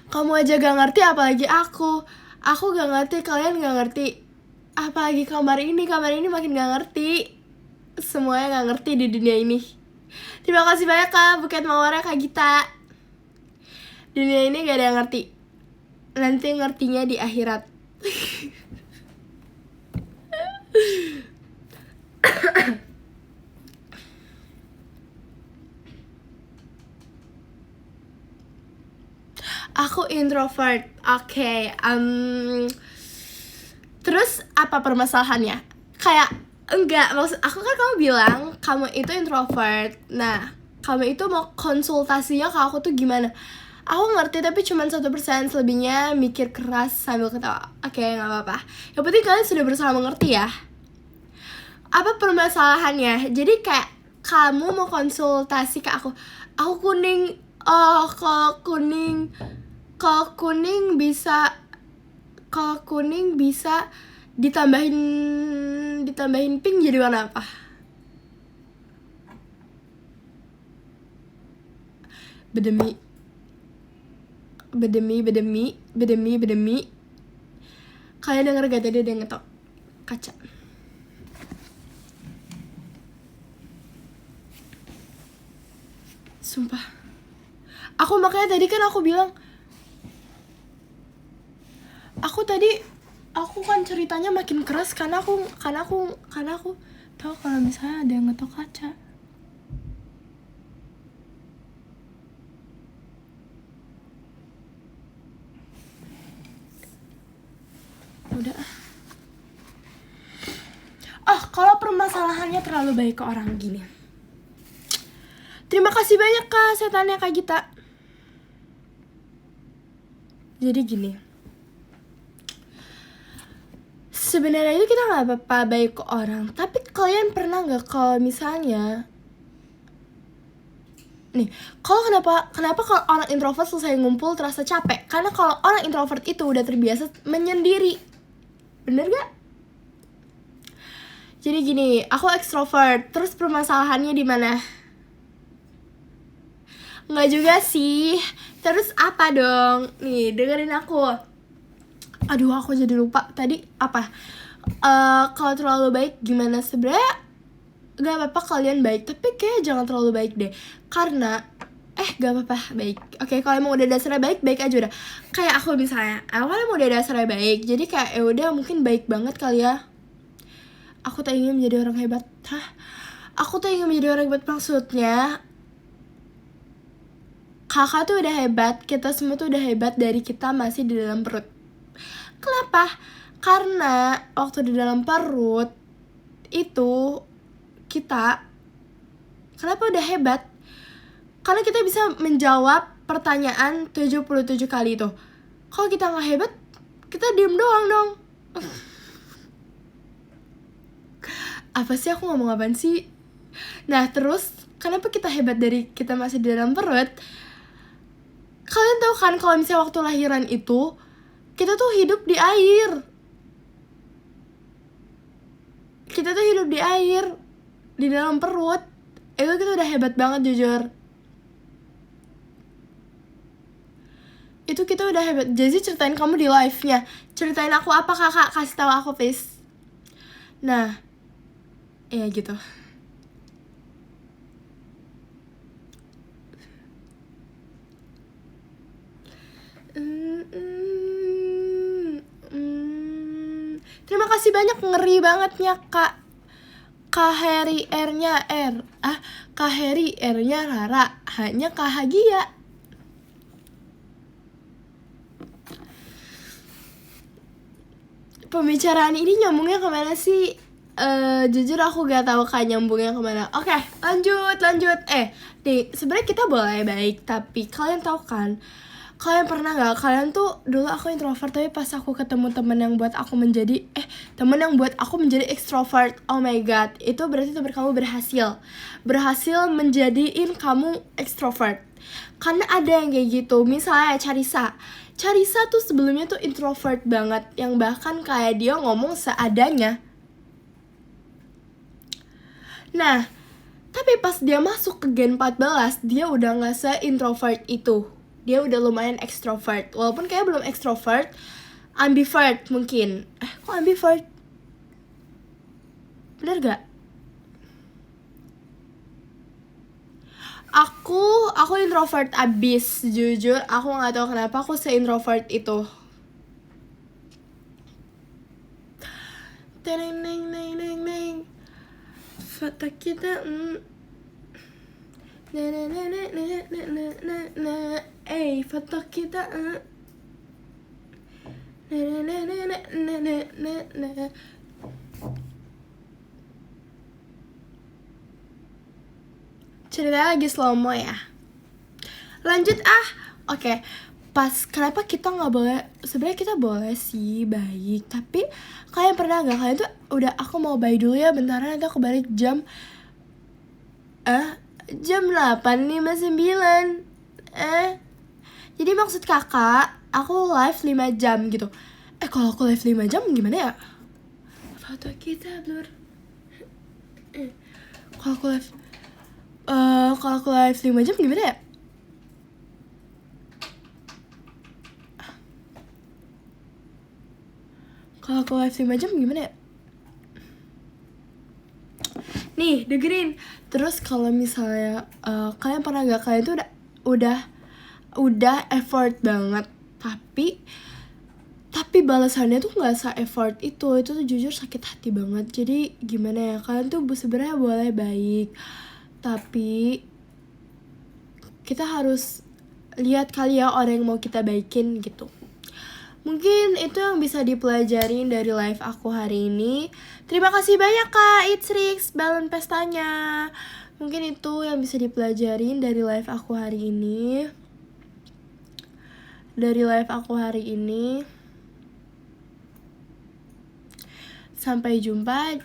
[SPEAKER 1] Kamu aja gak ngerti, apalagi aku gak ngerti, kalian gak ngerti. Apalagi kamar ini makin gak ngerti. Semuanya gak ngerti di dunia ini. Terima kasih banyak Kak Buket Mawar, Kak Gita. Dunia ini gak ada yang ngerti. Nanti ngertinya di akhirat. Aku introvert. Oke. Terus apa permasalahannya? Kayak enggak, maksud aku kan kamu bilang kamu itu introvert. Nah, kamu itu mau konsultasinya ke aku tuh gimana? Aku ngerti tapi cuma 1%, selebihnya mikir keras sambil ketawa. Oke, gak apa-apa. Yang penting kalian sudah berusaha mengerti ya. Apa permasalahannya? Jadi kayak kamu mau konsultasi ke aku. Aku kuning. Oh, kalau kuning bisa ditambahin pink jadi warna apa? Bedemi. Kalian denger gak tadi ada yang ngetok kaca? Sumpah. Makanya tadi kan aku bilang, aku kan ceritanya makin keras karena aku tahu kalau misalnya ada yang ngetok kaca. Udah. Kalau permasalahannya terlalu baik ke orang gini. Terima kasih banyak Kak setannya Kak Gita. Jadi gini. Sebenarnya itu kita gak apa-apa baik ke orang. Tapi kalian pernah gak kalau misalnya nih, kenapa kalau orang introvert selesai ngumpul terasa capek? Karena kalau orang introvert itu udah terbiasa menyendiri. Bener gak? Jadi gini, aku ekstrovert. Terus permasalahannya di mana? Nggak juga sih. Terus apa dong? Nih, dengerin aku. Aduh, aku jadi lupa tadi apa. Kalau terlalu baik gimana? Sebenarnya gak apa-apa kalian baik, tapi kayak jangan terlalu baik deh. Karena gak apa-apa baik. Oke, kalau emang udah dasarnya baik aja udah. Kayak aku misalnya, aku kan emang udah dasarnya baik. Jadi kayak udah mungkin baik banget kali ya. Aku tak ingin menjadi orang hebat. Aku tak ingin menjadi orang hebat, maksudnya kakak tuh udah hebat, kita semua tuh udah hebat dari kita masih di dalam perut. Kenapa? Karena waktu di dalam perut itu kita, kenapa udah hebat? Karena kita bisa menjawab pertanyaan 77 kali itu. Kalau kita nggak hebat, kita diem doang dong. Apa sih, aku ngomong apaan sih? Nah terus, kenapa kita hebat dari kita masih di dalam perut? Kalian tahu kan kalau misalnya waktu lahiran itu, kita tuh hidup di air. Kita tuh hidup di air, di dalam perut. Itu kita udah hebat banget jujur. Itu kita udah hebat. Jadi ceritain kamu di live-nya. Ceritain aku apa kakak, kasih tahu aku please. Nah, ya gitu. Terima kasih banyak, ngeri bangetnya Kak. Kaheri R-nya R. Kaheri R-nya Rara. Hanya Kahagia. Pembicaraan ini nyambungnya kemana sih? Jujur aku gak tahu kan nyambungnya kemana. Oke, lanjut. Nih, sebenarnya kita boleh baik, tapi kalian tahu kan? Kalian pernah gak? Kalian tuh dulu aku introvert, tapi pas aku ketemu temen yang buat aku menjadi extrovert. Oh my god, itu berarti temen kamu berhasil menjadiin kamu extrovert. Karena ada yang kayak gitu. Misalnya Charissa tuh sebelumnya tuh introvert banget, yang bahkan kayak dia ngomong seadanya. Nah, tapi pas dia masuk ke Gen 14, dia udah gak se-introvert itu. Dia udah lumayan extrovert. Walaupun kayak belum extrovert, ambivert mungkin. Kok ambivert? Bener gak? Aku introvert abis, jujur. Aku gak tahu kenapa aku se-introvert itu. Neng. Foto kita foto kita ceritanya lagi slow mo ya. Lanjut Oke. Pas kenapa kita nggak boleh? Sebenarnya kita boleh sih baik, tapi kalian pernah nggak, kalian tuh udah, aku mau bye dulu ya bentaran, nanti aku balik jam 8:59. Jadi maksud kakak, aku live 5 jam gitu. Kalau aku live 5 jam gimana ya? Foto kita blur. Kalau aku live 5 jam gimana ya? Kalau aku live 5 jam gimana ya? Nih, dengerin. Terus kalau misalnya kalian pernah gak, kalian tuh udah effort banget, tapi balasannya tuh nggak se-effort itu tuh jujur sakit hati banget. Jadi gimana ya, kalian tuh sebenarnya boleh baik, tapi kita harus lihat kali ya orang yang mau kita baikin gitu. Mungkin itu yang bisa dipelajarin dari live aku hari ini. Terima kasih banyak Kak Itrix, balon pestanya. Mungkin itu yang bisa dipelajarin dari live aku hari ini. Sampai jumpa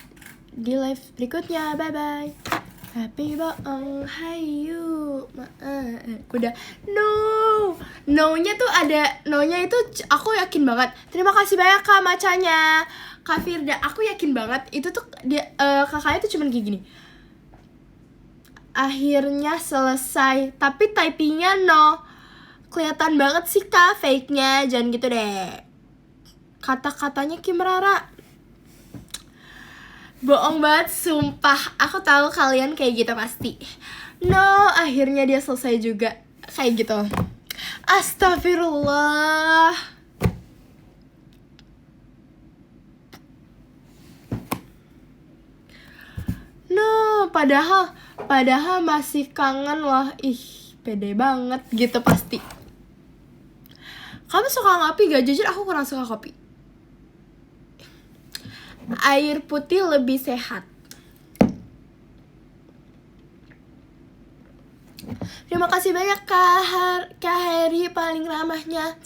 [SPEAKER 1] di live berikutnya. Bye bye. Happy bohong, hayu. Udah. No-nya tuh ada. No-nya itu aku yakin banget. Terima kasih banyak Kak macanya. Kak Firda, aku yakin banget itu tuh dia kakaknya tuh cuman kayak gini. Akhirnya selesai, tapi typingnya no. Kelihatan banget sih Kak fake-nya. Jangan gitu deh. Kata-katanya Kim Rara bohong banget, sumpah. Aku tahu kalian kayak gitu pasti. No, akhirnya dia selesai juga. Kayak gitu. Astagfirullah. No, padahal masih kangen loh. Pede banget gitu pasti. Kamu suka ngopi gak? Jujur aku kurang suka kopi. Air putih lebih sehat. Terima kasih banyak Kak Heri paling ramahnya.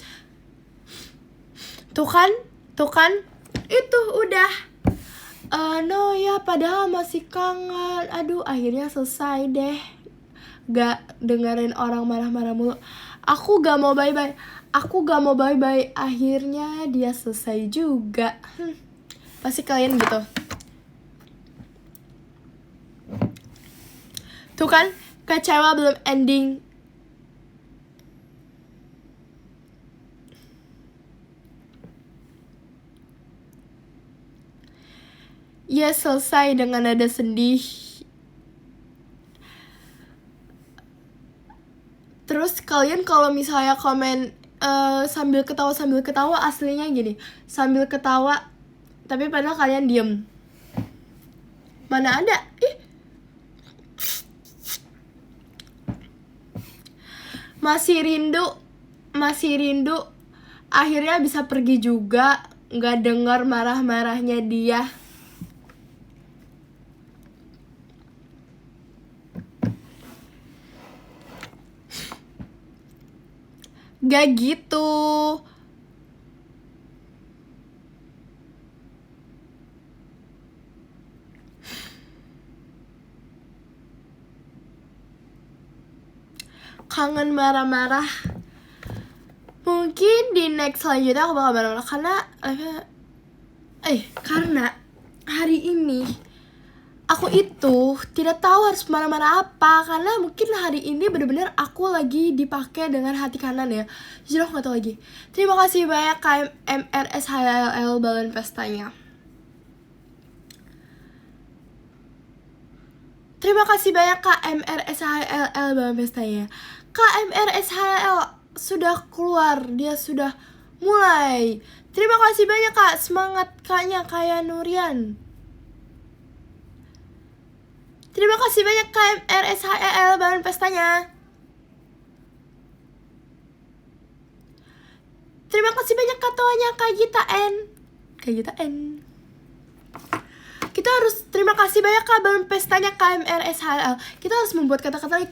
[SPEAKER 1] Tuh kan, itu udah. No ya, padahal masih kangen. Aduh, akhirnya selesai deh. Gak dengerin orang marah-marah mulu. Aku gak mau bye-bye. Akhirnya dia selesai juga. Pasti kalian gitu. Tuh kan, kecewa belum ending. Ya selesai dengan nada sedih. Terus kalian kalau misalnya komen sambil ketawa aslinya gini, sambil ketawa tapi padahal kalian diem. Mana ada? Masih rindu. Akhirnya bisa pergi juga, nggak dengar marah-marahnya dia. Gak gitu. Kangen marah-marah. Mungkin di next selanjutnya aku bakal marah-marah karena hari ini aku itu tidak tahu harus marah-marah apa, karena mungkin hari ini bener-bener aku lagi dipakai dengan hati kanan ya. Jadi aku gak tahu lagi. Terima kasih banyak KMRSHLL balon pestanya. Terima kasih banyak KMRSHLL balon pestanya. KMRSHLL sudah keluar, dia sudah mulai. Terima kasih banyak Kak, semangat Kaknya kayak Nurian. Terima kasih banyak KMRSHLL balon pestanya. Terima kasih banyak katoanya Kak Gita N. Kita harus terima kasih banyak Kak balon pestanya KMRSHLL. Kita harus membuat kata-kata.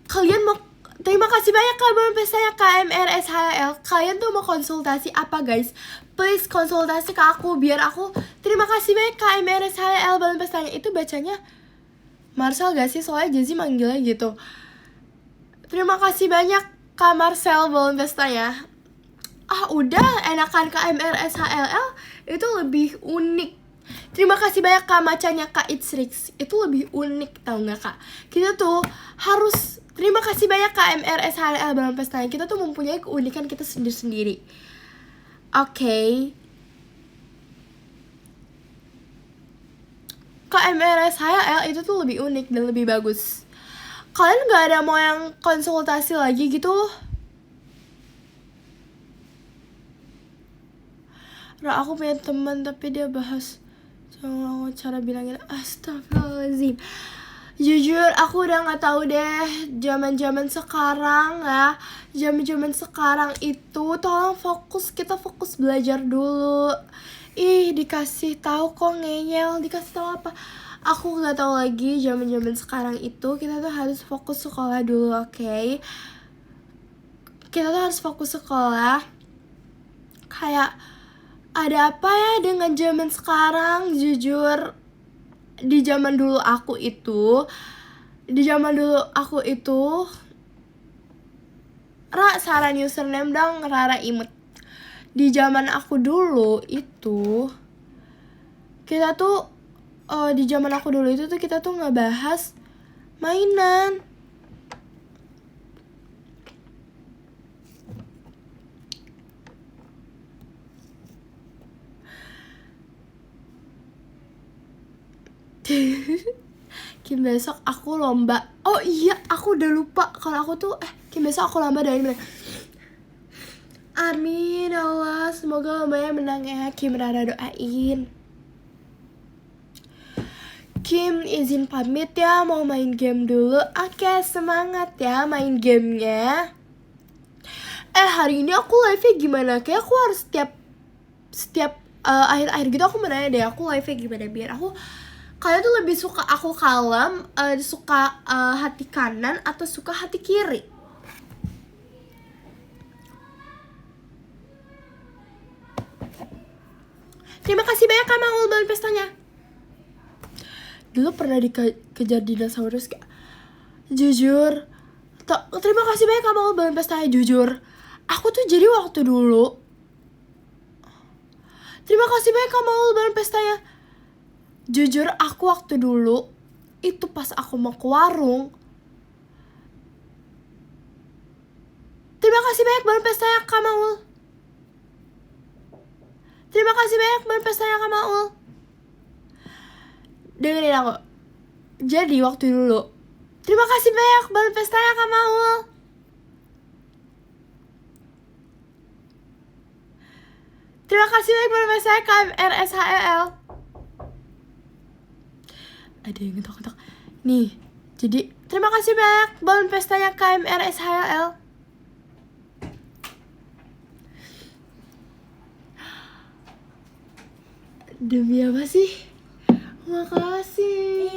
[SPEAKER 1] Kalian mau terima kasih banyak Kak balon pestanya KMRSHLL. Kalian tuh mau konsultasi apa guys? Please konsultasi ke aku biar aku. Terima kasih banyak KMRSHLL balon pestanya. Itu bacanya Marcel gak sih? Soalnya Jazzy manggilnya gitu. Terima kasih banyak Kak Marcel balon pestanya. Udah enakan KMRSHLL itu lebih unik. Terima kasih banyak Kak macanya Kak Itzrix. Itu lebih unik, tau gak Kak? Kita tuh harus terima kasih banyak KMRSHLL balon pestanya. Kita tuh mempunyai keunikan kita sendiri-sendiri. Oke. KMRSHLL itu tuh lebih unik dan lebih bagus. Kalian gak ada mau yang konsultasi lagi gitu? Aku punya teman tapi dia bahas sama cara bilangin astagfirullahaladzim. Jujur aku udah gak tahu deh zaman sekarang ya. Zaman sekarang itu tolong kita fokus belajar dulu. Dikasih tahu kok ngeyel, dikasih tahu apa? Aku gak tahu lagi zaman sekarang itu kita tuh harus fokus sekolah dulu, oke? Kita tuh harus fokus sekolah. Kayak ada apa ya dengan zaman sekarang? Jujur di zaman dulu aku itu saran username dong Rara Imut. Di zaman aku dulu itu kita tuh di zaman aku dulu itu tuh kita tuh ngebahas mainan. Kim besok aku lomba. Oh iya, aku udah lupa kalau aku tuh Kim besok aku lomba dari mana. Amin Allah, semoga lombanya menang ya Kim. Rara doain. Kim izin pamit ya, mau main game dulu. Oke, semangat ya main gamenya. Hari ini aku live-nya gimana? Kayak aku harus setiap akhir-akhir gitu aku menanya deh, aku live-nya gimana biar aku Kalian tuh lebih suka aku kalem, suka hati kanan atau suka hati kiri? Terima kasih banyak Kak Maul balon pestanya. Dulu pernah dikejar dinosaurus gak? Jujur, terima kasih banyak Kak Maul balon pestanya. Jujur, aku tuh jadi waktu dulu. Terima kasih banyak Kak Maul balon pestanya. Jujur, aku waktu dulu itu pas aku mau ke warung. Terima kasih banyak balon pestanya Kak Maul. Terima kasih banyak balon pestanya Kak Maul. Dengerin aku. Jadi waktu dulu, terima kasih banyak balon pestanya Kak Maul. Terima kasih banyak balon pestanya KMRSHL. Ada yang ngetok-ngetok. Nih, jadi terima kasih banyak balon pestanya KMRSHL. Demi apa sih? Makasih.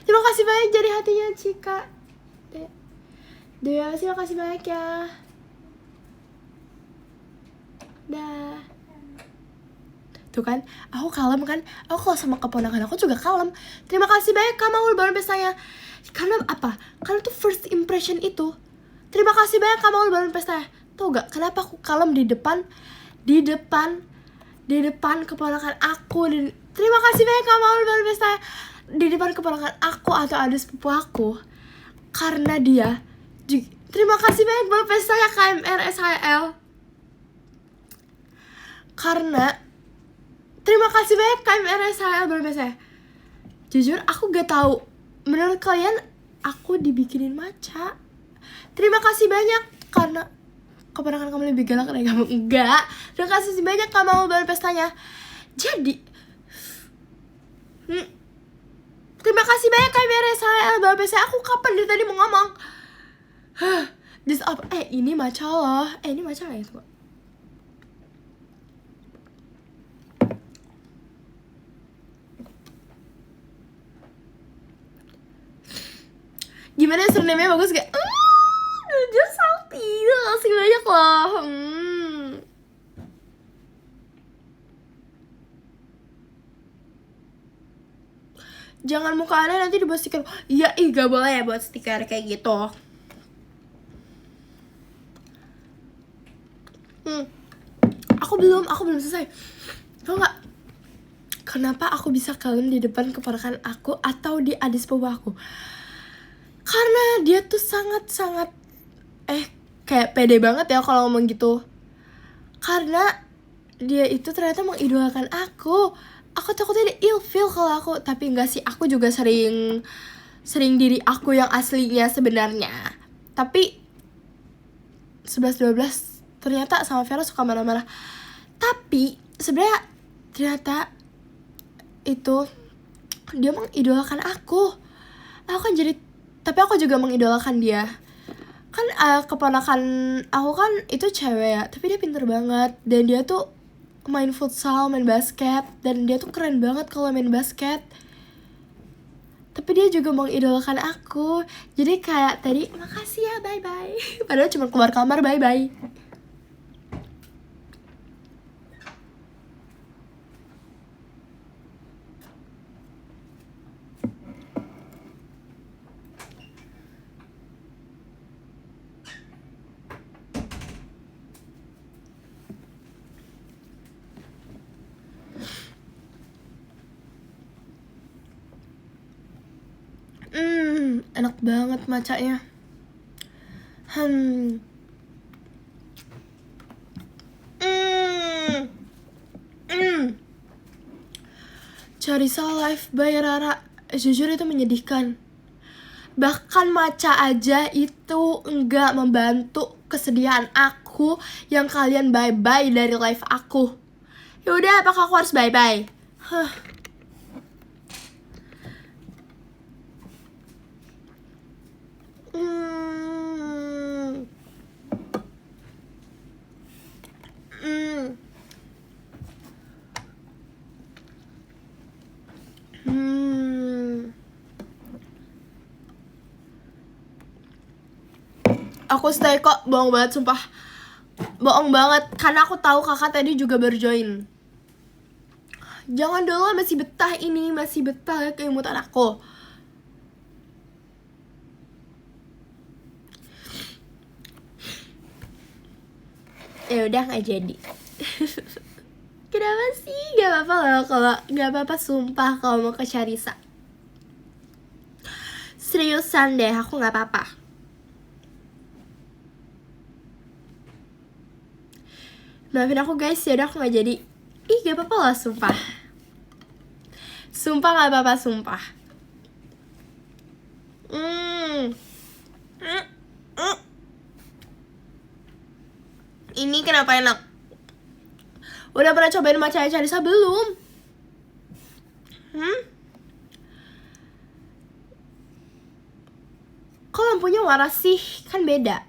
[SPEAKER 1] Terima kasih banyak jadi hatinya Cika. Demi apa sih? Makasih banyak ya. Dah. Tuh kan, aku kalem kan. Aku kalau sama keponakan aku juga kalem. Terima kasih banyak Kak Maul balon pestanya. Karena apa? Karena tuh first impression itu. Terima kasih banyak Kak Maul balon pestanya. Tau gak kenapa aku kalem di depan keponakan aku. Dan terima kasih banyak Kak Maul balon pestanya. Di depan keponakan aku atau adik sepupu aku. Karena dia terima kasih banyak balon pestanya KMRSHL. Karena terima kasih banyak KMRSHL balon pestanya. Jujur aku gak tahu. Menurut kalian aku dibikinin maca. Terima kasih banyak karena keponakan kamu lebih galak dari kamu. Enggak. Terima kasih banyak Kak Maul balon pestanya. Jadi terima kasih banyak KMRSHL balon pestanya. Aku kapan dari tadi mau ngomong? This up. Ini maca loh. Ini maca gak ya tuh? Gimana surname-nya bagus gak? Jujur salty. Terima kasih banyak loh. Jangan muka aneh nanti dibuat stiker. Iya, gak boleh ya buat stiker kayak gitu. Aku belum selesai. Tau gak kenapa aku bisa kalem di depan keponakan aku atau di adik sepupu aku? Karena dia tuh sangat kayak pede banget ya kalau ngomong gitu. Karena dia itu ternyata mengidolakan aku. Aku takutnya dia ilfeel kalau aku. Tapi enggak sih, aku juga sering diri aku yang aslinya sebenarnya. Tapi 11-12 ternyata sama Vera suka marah-marah. Tapi sebenarnya ternyata itu dia mengidolakan aku. Tapi aku juga mengidolakan dia. Kan keponakan aku kan itu cewek ya, tapi dia pinter banget. Dan dia tuh main futsal, main basket. Dan dia tuh keren banget kalau main basket. Tapi dia juga mengidolakan aku. Jadi kayak tadi, makasih ya, bye-bye. Padahal cuma keluar kamar, bye-bye. Enak banget macanya. Carissa Live by Rara. Jujur itu menyedihkan. Bahkan maca aja itu enggak membantu kesedihan aku yang kalian bye-bye dari live aku. Yaudah, apakah aku harus bye-bye? Aku stay kok, bohong banget sumpah. Bohong banget, karena aku tahu kakak tadi juga baru join. Jangan dulu, masih betah ini, masih betah keimutan aku. Ya udah nggak jadi. Kenapa sih? Gak apa-apa loh kalau gak apa-apa sumpah kalau mau ke Syarisa. Seriusan deh, aku nggak apa-apa. Maafin aku guys, ya udah aku nggak jadi. Ih gak apa-apa loh sumpah. Sumpah gak apa-apa sumpah. Ini kenapa enak? Udah pernah cobain matcha Syarisa belum? Kok lampunya waras sih? Kan beda.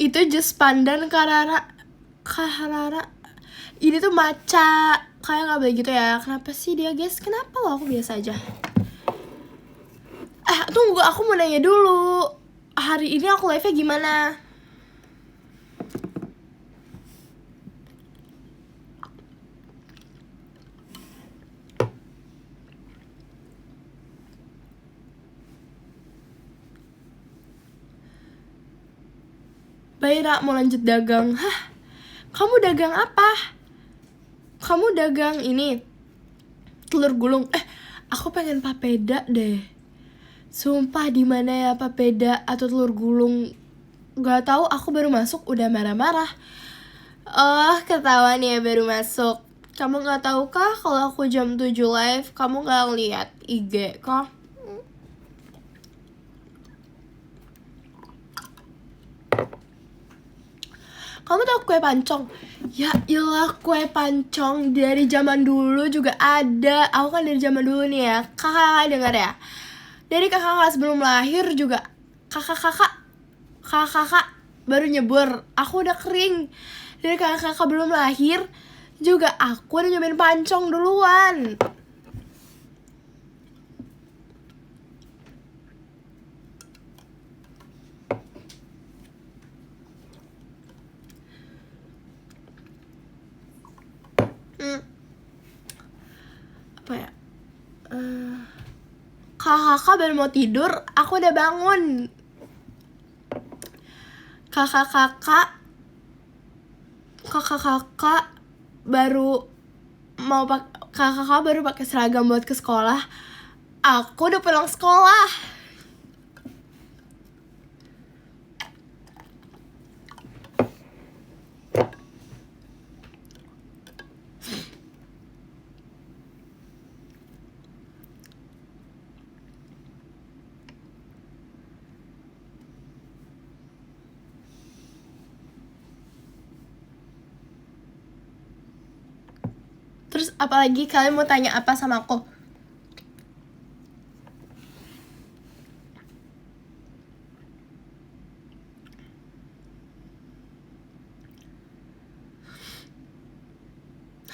[SPEAKER 1] Itu jus pandan Karara. Ini tuh matcha. Kayak gak boleh gitu ya. Kenapa sih dia guys? Kenapa loh, aku biasa aja. Tunggu, aku mau nanya dulu. Hari ini aku live-nya gimana? Baira mau lanjut dagang. Hah? Kamu dagang apa? Kamu dagang ini telur gulung. Aku pengen papeda deh. Sumpah, di mana ya papeda atau telur gulung? Gak tahu, aku baru masuk udah marah-marah. Oh, ketahuan ya baru masuk. Kamu gak tahu kah kalau aku jam 7 live, kamu gak lihat IG kah? Kamu tahu kue pancong? Ya ilah, kue pancong dari zaman dulu juga ada. Aku kan dari zaman dulu nih ya. Kakak dengar ya? Dari kakak kelas belum lahir juga kakak baru nyebur. Aku udah kering. Dari kakak belum lahir juga aku udah nyobain pancong duluan. Apa ya? Kakak baru mau tidur, aku udah bangun. Kakak baru mau kakak baru pakai seragam buat ke sekolah. Aku udah pulang sekolah. Terus apalagi kalian mau tanya apa sama aku?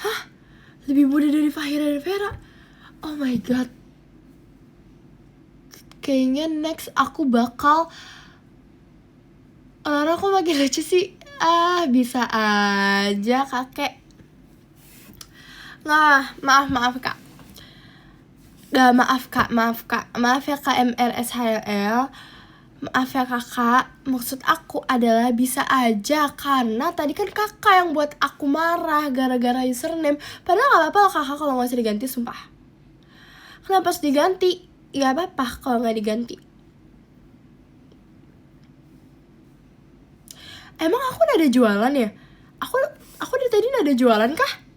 [SPEAKER 1] Hah? Lebih muda dari Fahira dan Vera? Oh my god. Kayaknya next aku bakal... Orang kok makin lucu sih? Bisa aja kakek. Nah, maaf kak. Maaf ya kak MRSHLL. Maaf ya kakak, maksud aku adalah bisa aja. Karena tadi kan kakak yang buat aku marah gara-gara username. Padahal gak apa-apa kakak kalau gak usah diganti, sumpah. Kenapa harus diganti? Ya apa-apa kalau gak diganti. Emang aku udah ada jualan ya? Aku dari tadi udah ada jualan kah?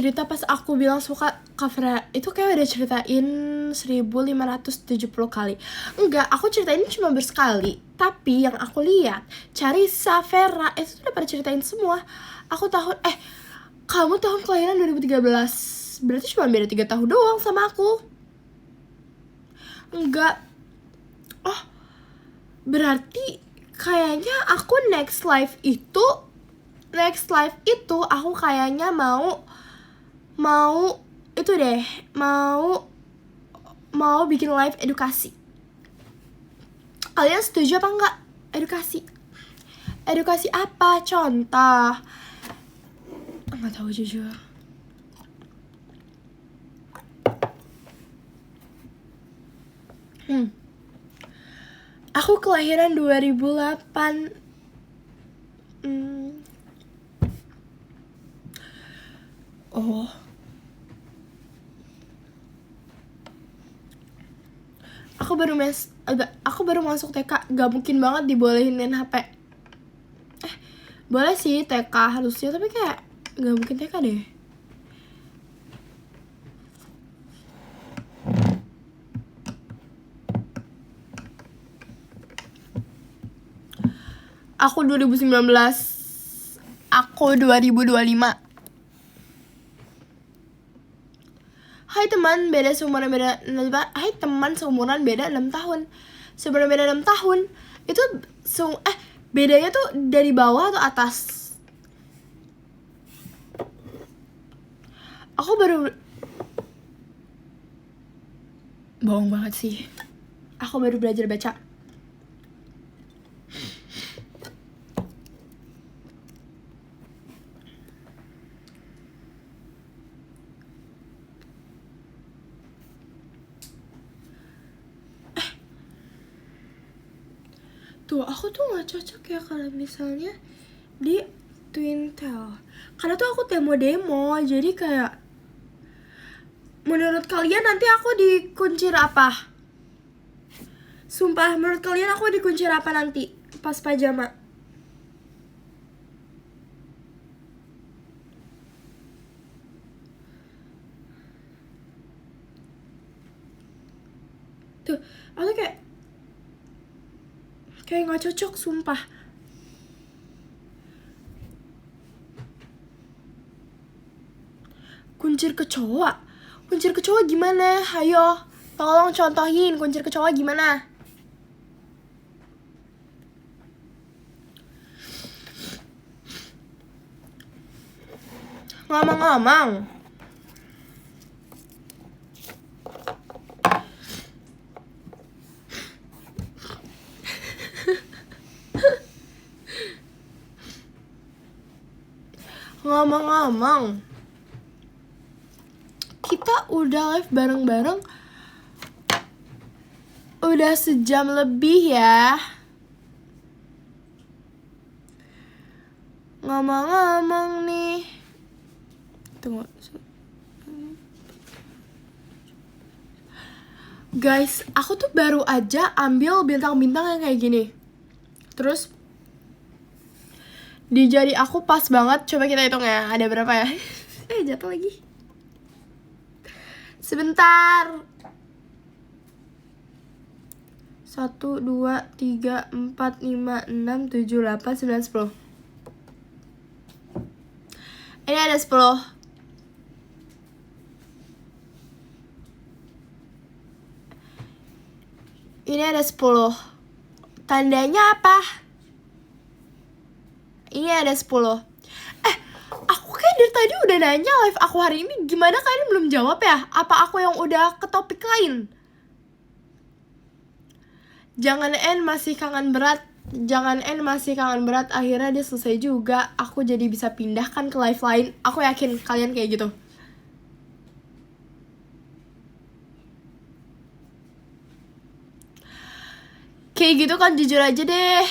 [SPEAKER 1] cerita pas aku bilang suka cover itu kayak udah ceritain 1570 kali. Enggak, aku ceritain cuma bersekali. Tapi yang aku lihat, Charissa, Vera, itu udah pada ceritain semua. Aku kamu tahun kelahiran 2013. Berarti cuma beda 3 tahun doang sama aku. Enggak. Oh, berarti kayaknya aku next life itu aku kayaknya mau itu deh, mau bikin live edukasi. Kalian setuju apa enggak? Edukasi apa? Contoh? Enggak tahu jujur. Aku kelahiran 2008. Oh. Aku baru masuk TK, gak mungkin banget dibolehin main HP. Boleh sih TK harusnya, tapi kayak gak mungkin TK deh. Aku 2019. Aku 2025. Hai teman seumuran beda 6 tahun. Sebenarnya beda 6 tahun. Itu bedanya tuh dari bawah atau atas? Aku baru bohong banget sih. Aku baru belajar baca. Tuh, aku tuh gak cocok ya kalau misalnya di Twintel. Karena tuh aku demo, jadi kayak menurut kalian nanti aku dikuncir apa? Sumpah, menurut kalian aku dikuncir apa nanti pas pajama? Tuh, aku kayak gak cocok, sumpah. Kuncir kecoa gimana? Hayo, tolong contohin kuncir kecoa gimana? Ngomong-ngomong, kita udah live bareng-bareng udah sejam lebih ya. Ngomong-ngomong nih, tunggu guys, aku tuh baru aja ambil bintang-bintang yang kayak gini. Terus di jari aku pas banget. Coba kita hitung ya, ada berapa ya? Jatuh lagi. Sebentar. 1, 2, 3, 4, 5, 6, 7, 8, 9, 10. Ini ada 10. Ini ada 10. Tandanya apa? Ini ada 10. Aku kayak dari tadi udah nanya live aku hari ini gimana, kalian belum jawab ya? Apa aku yang udah ke topik lain? Jangan masih kangen berat. Akhirnya dia selesai juga. Aku jadi bisa pindahkan ke live lain. Aku yakin kalian kayak gitu. Kayak gitu kan, jujur aja deh.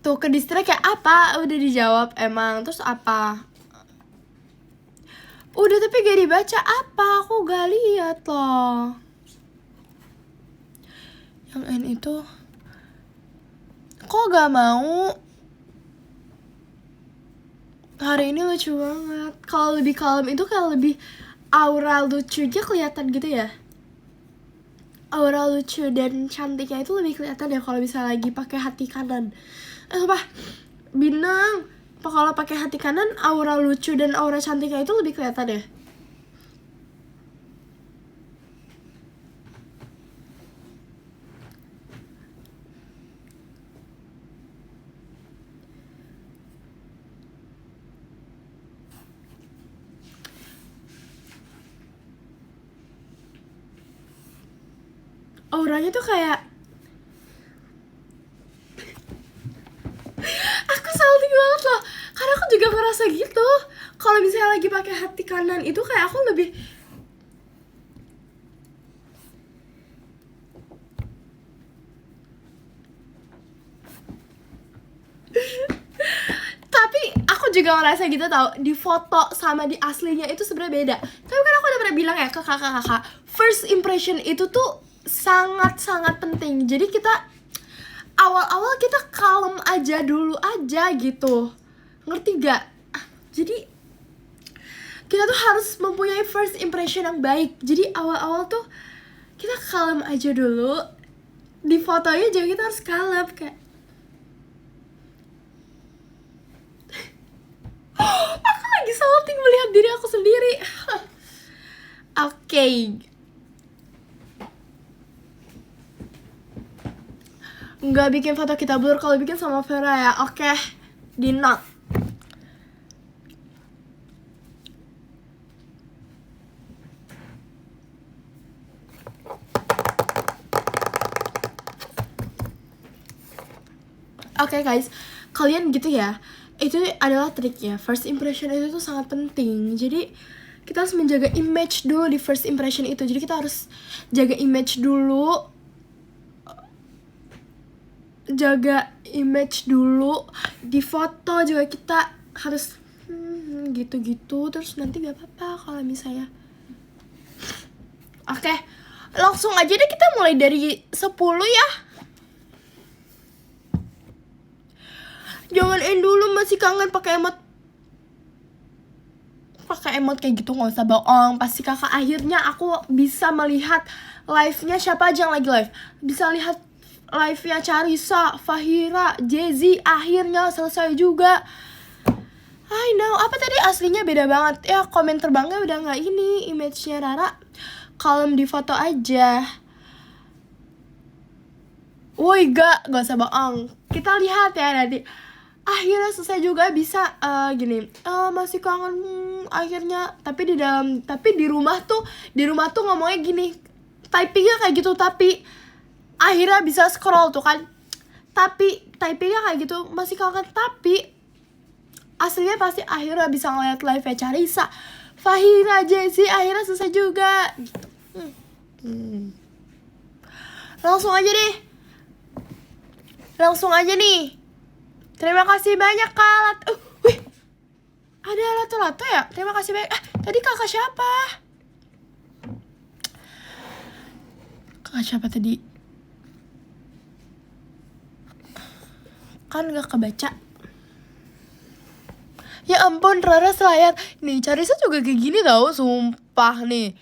[SPEAKER 1] Tuh, ke distract kayak apa? Udah dijawab emang. Terus apa? Udah tapi gak dibaca apa? Aku gak lihat loh. Yang N itu kok gak mau? Hari ini lucu banget. Kalau lebih kalem itu kayak lebih aura lucunya kelihatan gitu ya. Aura lucu dan cantiknya itu lebih kelihatan ya kalau bisa lagi pakai hati kanan. Sumpah, Binang, kalau pakai hati kanan aura lucu dan aura cantiknya itu lebih kelihatan ya. Auranya tuh kayak aku salting banget loh, karena aku juga ngerasa gitu. Kalau misalnya lagi pakai hati kanan itu kayak aku lebih tapi aku juga ngerasa gitu tau, di foto sama di aslinya itu sebenarnya beda. Tapi kan aku udah pernah bilang ya ke kakak-kakak, first impression itu tuh sangat-sangat penting. Jadi kita awal-awal kita kalem aja dulu aja gitu, ngerti gak? Jadi kita tuh harus mempunyai first impression yang baik. Jadi awal-awal tuh kita kalem aja dulu, di fotonya juga kita harus kalem kayak aku lagi salting melihat diri aku sendiri. Oke. Nggak bikin foto kita blur kalau bikin sama Vera ya. Oke, di note. Oke guys, kalian gitu ya. Itu adalah triknya. First impression itu tuh sangat penting. Jadi kita harus menjaga image dulu di first impression itu. Jadi kita harus jaga image dulu. Jaga image dulu. Di foto juga kita harus gitu-gitu. Terus nanti gak apa-apa kalau misalnya. Oke, langsung aja deh kita mulai dari 10 ya. Jangan dulu, masih kangen pakai emot. Pakai emot kayak gitu nggak usah bohong. Pasti kakak akhirnya aku bisa melihat live-nya siapa aja yang lagi live. Bisa lihat live-nya Charissa, Fahira, Jezi. Akhirnya selesai juga. I know, apa tadi aslinya beda banget. Ya komen terbangnya udah nggak ini. Image-nya Rara kalem di foto aja. Woi gak usah bohong. Kita lihat ya nanti. Akhirnya selesai juga, bisa gini. Masih kangen akhirnya. Tapi di rumah tuh ngomongnya gini. Typingnya kayak gitu, tapi akhirnya bisa scroll tuh kan. Tapi typingnya kayak gitu, masih kangen, tapi aslinya pasti akhirnya bisa ngeliat live-nya Charissa, Fahira, Jesse, akhirnya selesai juga gitu. Langsung aja nih. Terima kasih banyak Kak. Wih, ada Lato-Lato ya? Terima kasih banyak. Tadi kakak siapa? Kakak siapa tadi? Kan gak kebaca. Ya ampun, Rara selayar. Nih, Charissa juga kayak gini tau, sumpah nih.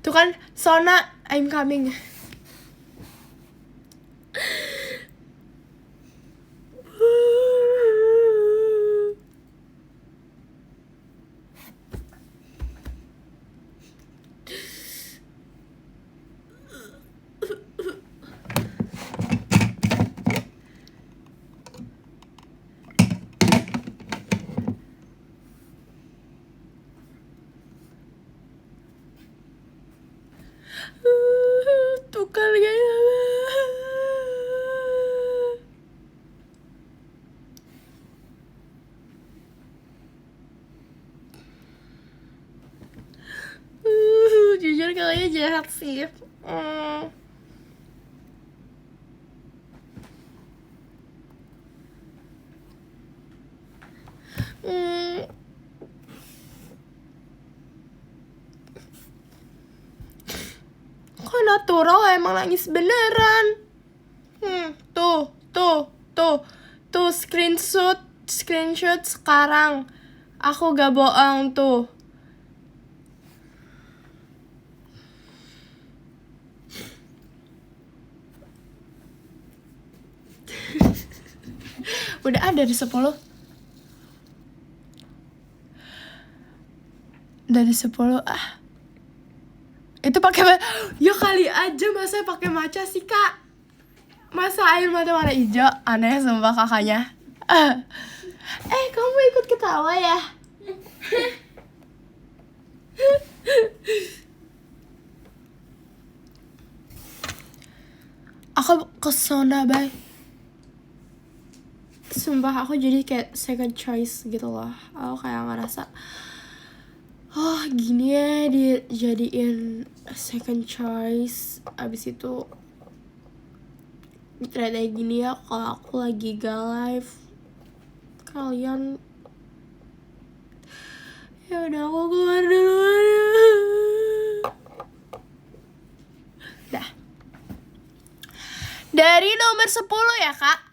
[SPEAKER 1] Tuh kan, Sona, I'm coming. Tuh kan kayaknya. Jujur kayaknya jahat sih. natural, emang nangis beneran. Tuh screenshot sekarang. Aku gak bohong tuh. Udah ada di 10. Dari 10 itu pakai ya kali aja, masa pakai maca sih kak, masa air mata warna hijau, aneh sumpah kakaknya. Kamu ikut ketawa ya? Aku kesana bay, sumpah aku jadi kayak second choice gitu loh. Aku kayak ngerasa gini ya dijadiin second choice, abis itu ternyata gini ya kalau aku lagi gak live kalian. Ya udah, aku keluar duluan ya. Dah. Dari nomor 10 ya kak,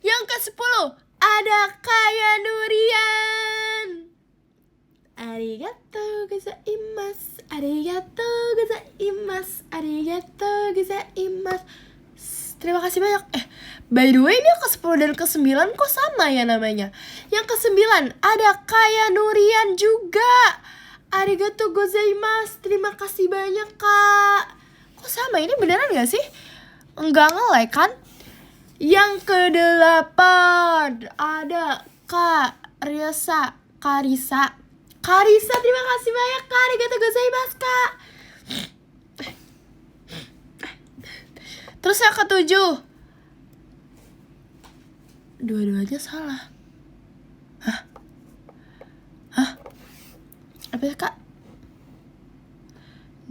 [SPEAKER 1] yang ke-10 ada Kaya Nurian. Arigatou gozaimasu, arigatou gozaimasu, arigatou gozaimasu. Terima kasih banyak. By the way, ini yang ke-10 dan ke-9 kok sama ya namanya. Yang ke-9 ada Kaya Nurian juga. Arigatou gozaimasu. Terima kasih banyak kak. Kok sama? Ini beneran gak sih? Enggak nge-like kan? Yang ke-8 ada Karisa, terima kasih banyak kak. Arigatou gozaimasu kak. Terus yang ke-7, dua-duanya salah. Hah? Apa ya kak?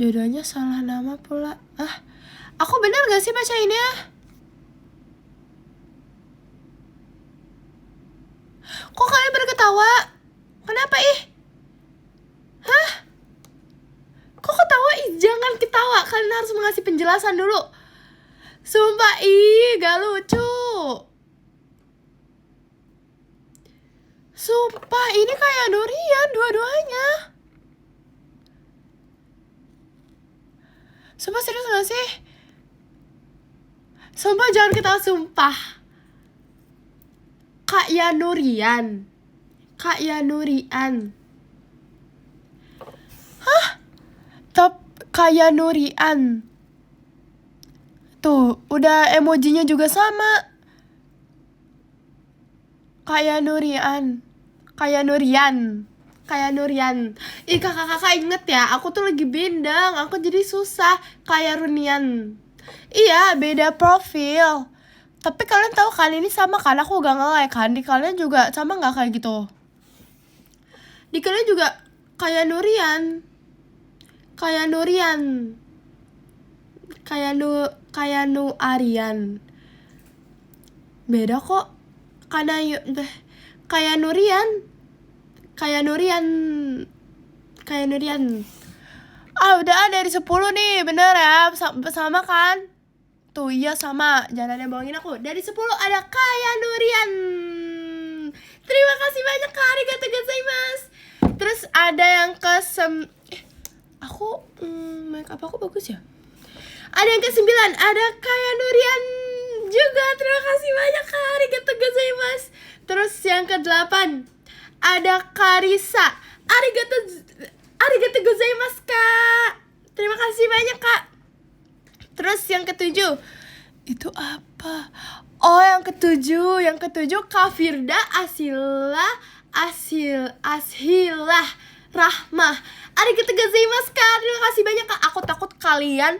[SPEAKER 1] Dua-duanya salah nama pula. Aku benar gak sih baca ini ya? Kok kalian berketawa? Kenapa Kok ketawa? Jangan ketawa, kalian harus mengasih penjelasan dulu. Sumpah, gak lucu. Sumpah, ini kayak Nurian dua-duanya. Sumpah, serius gak sih? Sumpah, jangan ketawa, sumpah. Kaya Nurian. Kaya Nurian. Tuh, udah emojinya juga sama. Kaya Nurian. Kakak-kakak inget ya, aku tuh lagi bindeng, aku jadi susah. Kaya Runian. Iya, beda profil. Tapi kalian tahu kan ini sama kan, aku gak nge-like kan. Di kalian juga sama gak kayak gitu? Di kalian juga Kaya Nurian. Arian. Beda kok. Kaya Nurian. Udah dari 10 nih, bener ya? Sama kan? Tuh, iya sama. Jangan ada yang bohongin aku. Dari 10 ada Kaya Nurian. Terima kasih banyak kak, arigatou gozaimasu. Terus ada yang aku make up aku bagus ya. Ada yang ke-9, ada Kaya Nurian juga. Terima kasih banyak kak, arigatou gozaimasu. Terus yang ke-8 ada Karisa. Arigatou gozaimasu kak. Terima kasih banyak kak. Terus yang ke-7 itu apa? Yang ke-7 Kak Firda Ashilah Rahmah. Arigatou gozaimasu kak. Terima kasih banyak kak. Aku takut kalian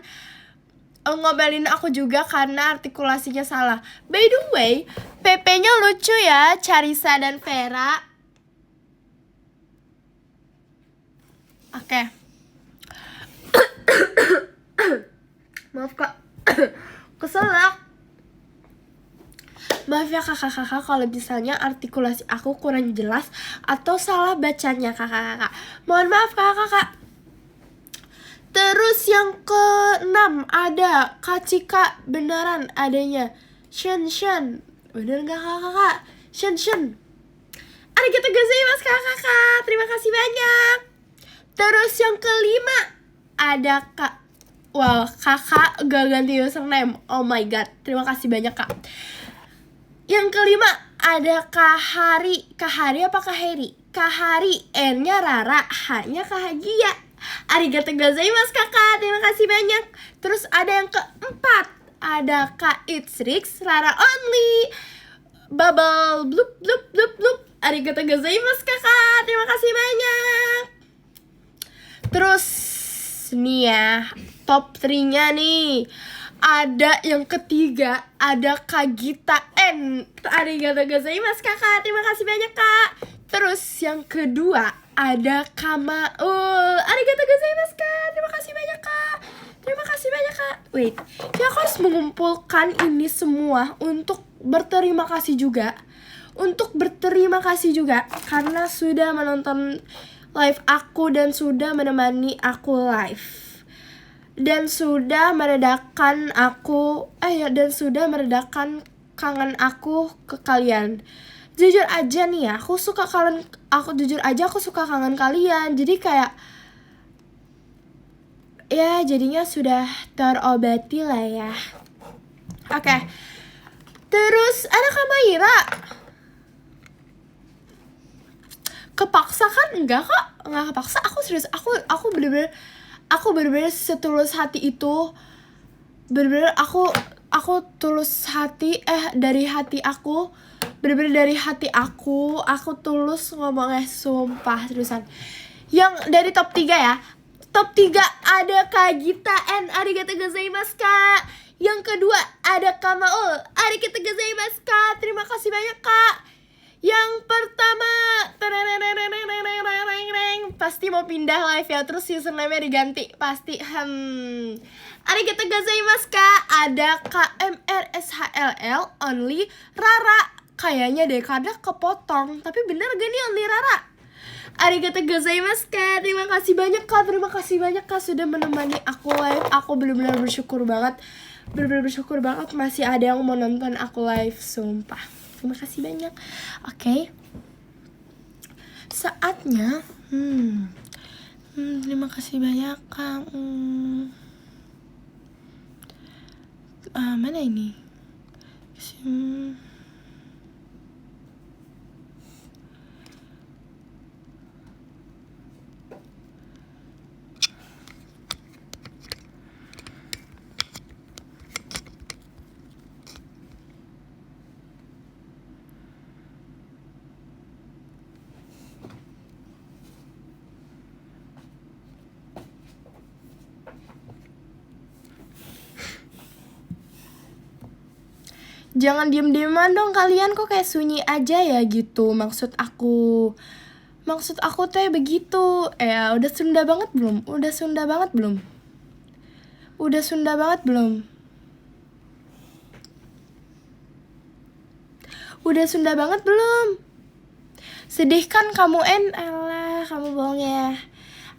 [SPEAKER 1] ngomelin aku juga karena artikulasinya salah. By the way, PP-nya lucu ya, Charissa dan Vera. Oke. Maaf kak. Keselak. Maaf ya kakak-kakak kalau misalnya artikulasi aku kurang jelas atau salah bacanya kakak-kakak. Mohon maaf kakak-kakak. Terus yang ke-6 ada Kak Cika, beneran adanya Shen. Bener gak kakak? Shen. Arigatou gozaimasu kakak. Terima kasih banyak. Terus yang ke-5 ada Kak. Wow, kakak gak ganti username. Oh my god, terima kasih banyak kak. Yang ke-5 ada Kak Hari. Kak Hari apa Kak Heri? Kak Hari, N-nya Rara, H-nya Kahagia. Arigatou gozaimasu kakak, terima kasih banyak. Terus ada yang ke-4, ada Kak It's Rix, Rara Only, Bubble Blup. Arigatou gozaimasu kakak, terima kasih banyak. Terus nih ya, top 3-nya nih. Ada yang ketiga, ada Kak Gita N. Arigatou gozaimasu kakak, terima kasih banyak kak. Terus yang kedua ada Kamaul. Arigatou gozaimasu kak, terima kasih banyak kak. Terima kasih banyak kak. Wait, ya aku harus mengumpulkan ini semua untuk berterima kasih juga. Karena sudah menonton live aku dan sudah menemani aku live. Dan sudah meredakan kangen aku ke kalian. Jujur aja nih ya, aku suka kangen kalian. Jadi kayak ya jadinya sudah terobati lah ya. Oke. Terus ada Kak Maira. Kepaksa kan? Enggak kok, enggak kepaksa. Aku serius, aku bener-bener setulus hati itu. Bener-bener aku tulus hati, dari hati aku. Bener-bener dari hati aku tulus ngomongnya, sumpah seriusan. Yang dari top 3 ya. Top 3 ada Kak Gita N. Arigatou gozaimasu kak. Yang kedua ada Kamaul. Arigatou gozaimasu kak. Terima kasih banyak kak. Yang pertama, pasti mau pindah live ya, terus username-nya diganti pasti. Arigatou gozaimasu kak. Ada KMRSHLL Only Rara. Kayaknya deh kadang kepotong, tapi bener gak nih Only Rara? Arigatou gozaimasu kak. Terima kasih banyak kak sudah menemani aku live. Aku benar-benar bersyukur banget. Masih ada yang mau nonton aku live, sumpah. Terima kasih banyak. Oke. Saatnya terima kasih banyak kak. Mana ini? Jangan diem-dieman dong kalian, kok kayak sunyi aja ya gitu. Maksud aku tuh begitu. Udah Sunda banget belum? Sedih kan kamu Alah, kamu bohong ya.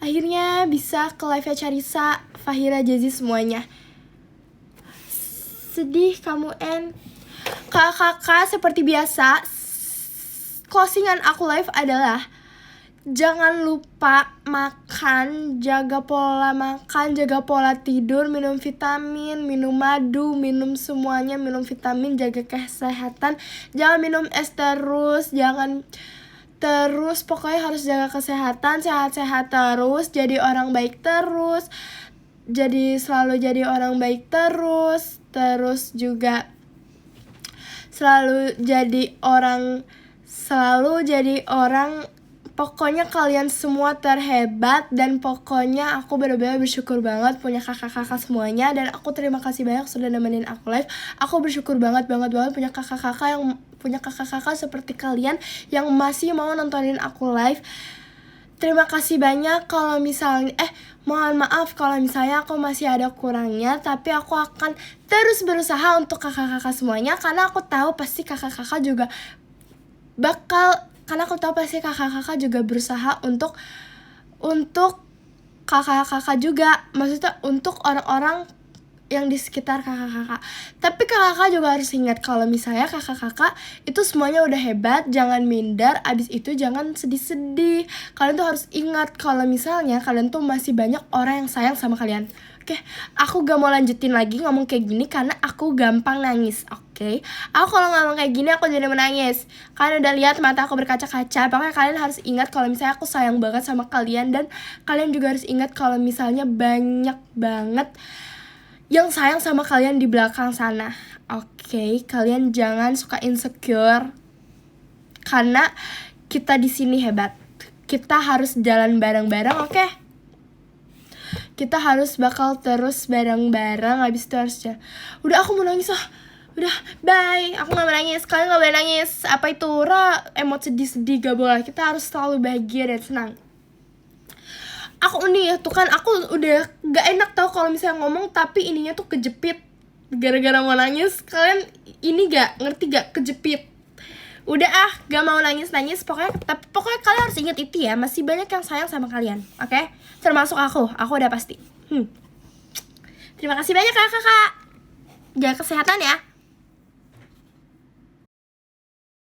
[SPEAKER 1] Akhirnya bisa ke live-nya Carissa, Fahira, Jezi semuanya. Sedih kamu Kakak, seperti biasa, closingan aku live adalah jangan lupa makan, jaga pola makan, jaga pola tidur, minum vitamin, minum madu, minum semuanya, minum vitamin, jaga kesehatan. Jangan minum es terus, pokoknya harus jaga kesehatan, sehat-sehat terus, jadi orang baik terus. Selalu jadi orang baik terus juga selalu jadi orang, pokoknya kalian semua terhebat. Dan pokoknya aku benar-benar bersyukur banget punya kakak-kakak semuanya. Dan aku terima kasih banyak sudah nemenin aku live. Aku bersyukur banget punya kakak-kakak seperti kalian yang masih mau nontonin aku live. Terima kasih banyak. Kalau misalnya mohon maaf kalau misalnya aku masih ada kurangnya, tapi aku akan terus berusaha untuk kakak-kakak semuanya, karena aku tahu pasti kakak-kakak juga berusaha untuk kakak-kakak juga, maksudnya untuk orang-orang yang di sekitar kakak-kakak. Tapi kakak-kakak juga harus ingat kalau misalnya kakak-kakak itu semuanya udah hebat, jangan minder, abis itu jangan sedih-sedih. Kalian tuh harus ingat kalau misalnya kalian tuh masih banyak orang yang sayang sama kalian. Oke, aku gak mau lanjutin lagi ngomong kayak gini karena aku gampang nangis. Oke, aku kalau ngomong kayak gini aku jadi menangis. Kalian udah lihat mata aku berkaca-kaca. Pokoknya kalian harus ingat kalau misalnya aku sayang banget sama kalian. Dan kalian juga harus ingat kalau misalnya banyak banget yang sayang sama kalian di belakang sana. Oke, kalian jangan suka insecure karena kita di sini hebat. Kita harus jalan bareng-bareng, oke? Kita harus bakal terus bareng-bareng. Habis itu harus jalan. Udah, aku mau nangis ah. Udah, bye. Aku gak mau nangis. Kalian gak boleh nangis. Apa itu? Emot sedih-sedih gak boleh. Kita harus selalu bahagia dan senang. Aku nih tuh kan aku udah gak enak tau kalau misalnya ngomong tapi ininya tuh kejepit gara-gara mau nangis. Kalian ini gak ngerti gak kejepit? Udah gak mau nangis pokoknya. Tapi pokoknya kalian harus ingat itu ya, masih banyak yang sayang sama kalian, oke? Termasuk aku udah pasti. Terima kasih banyak kakak. Jaga kesehatan ya.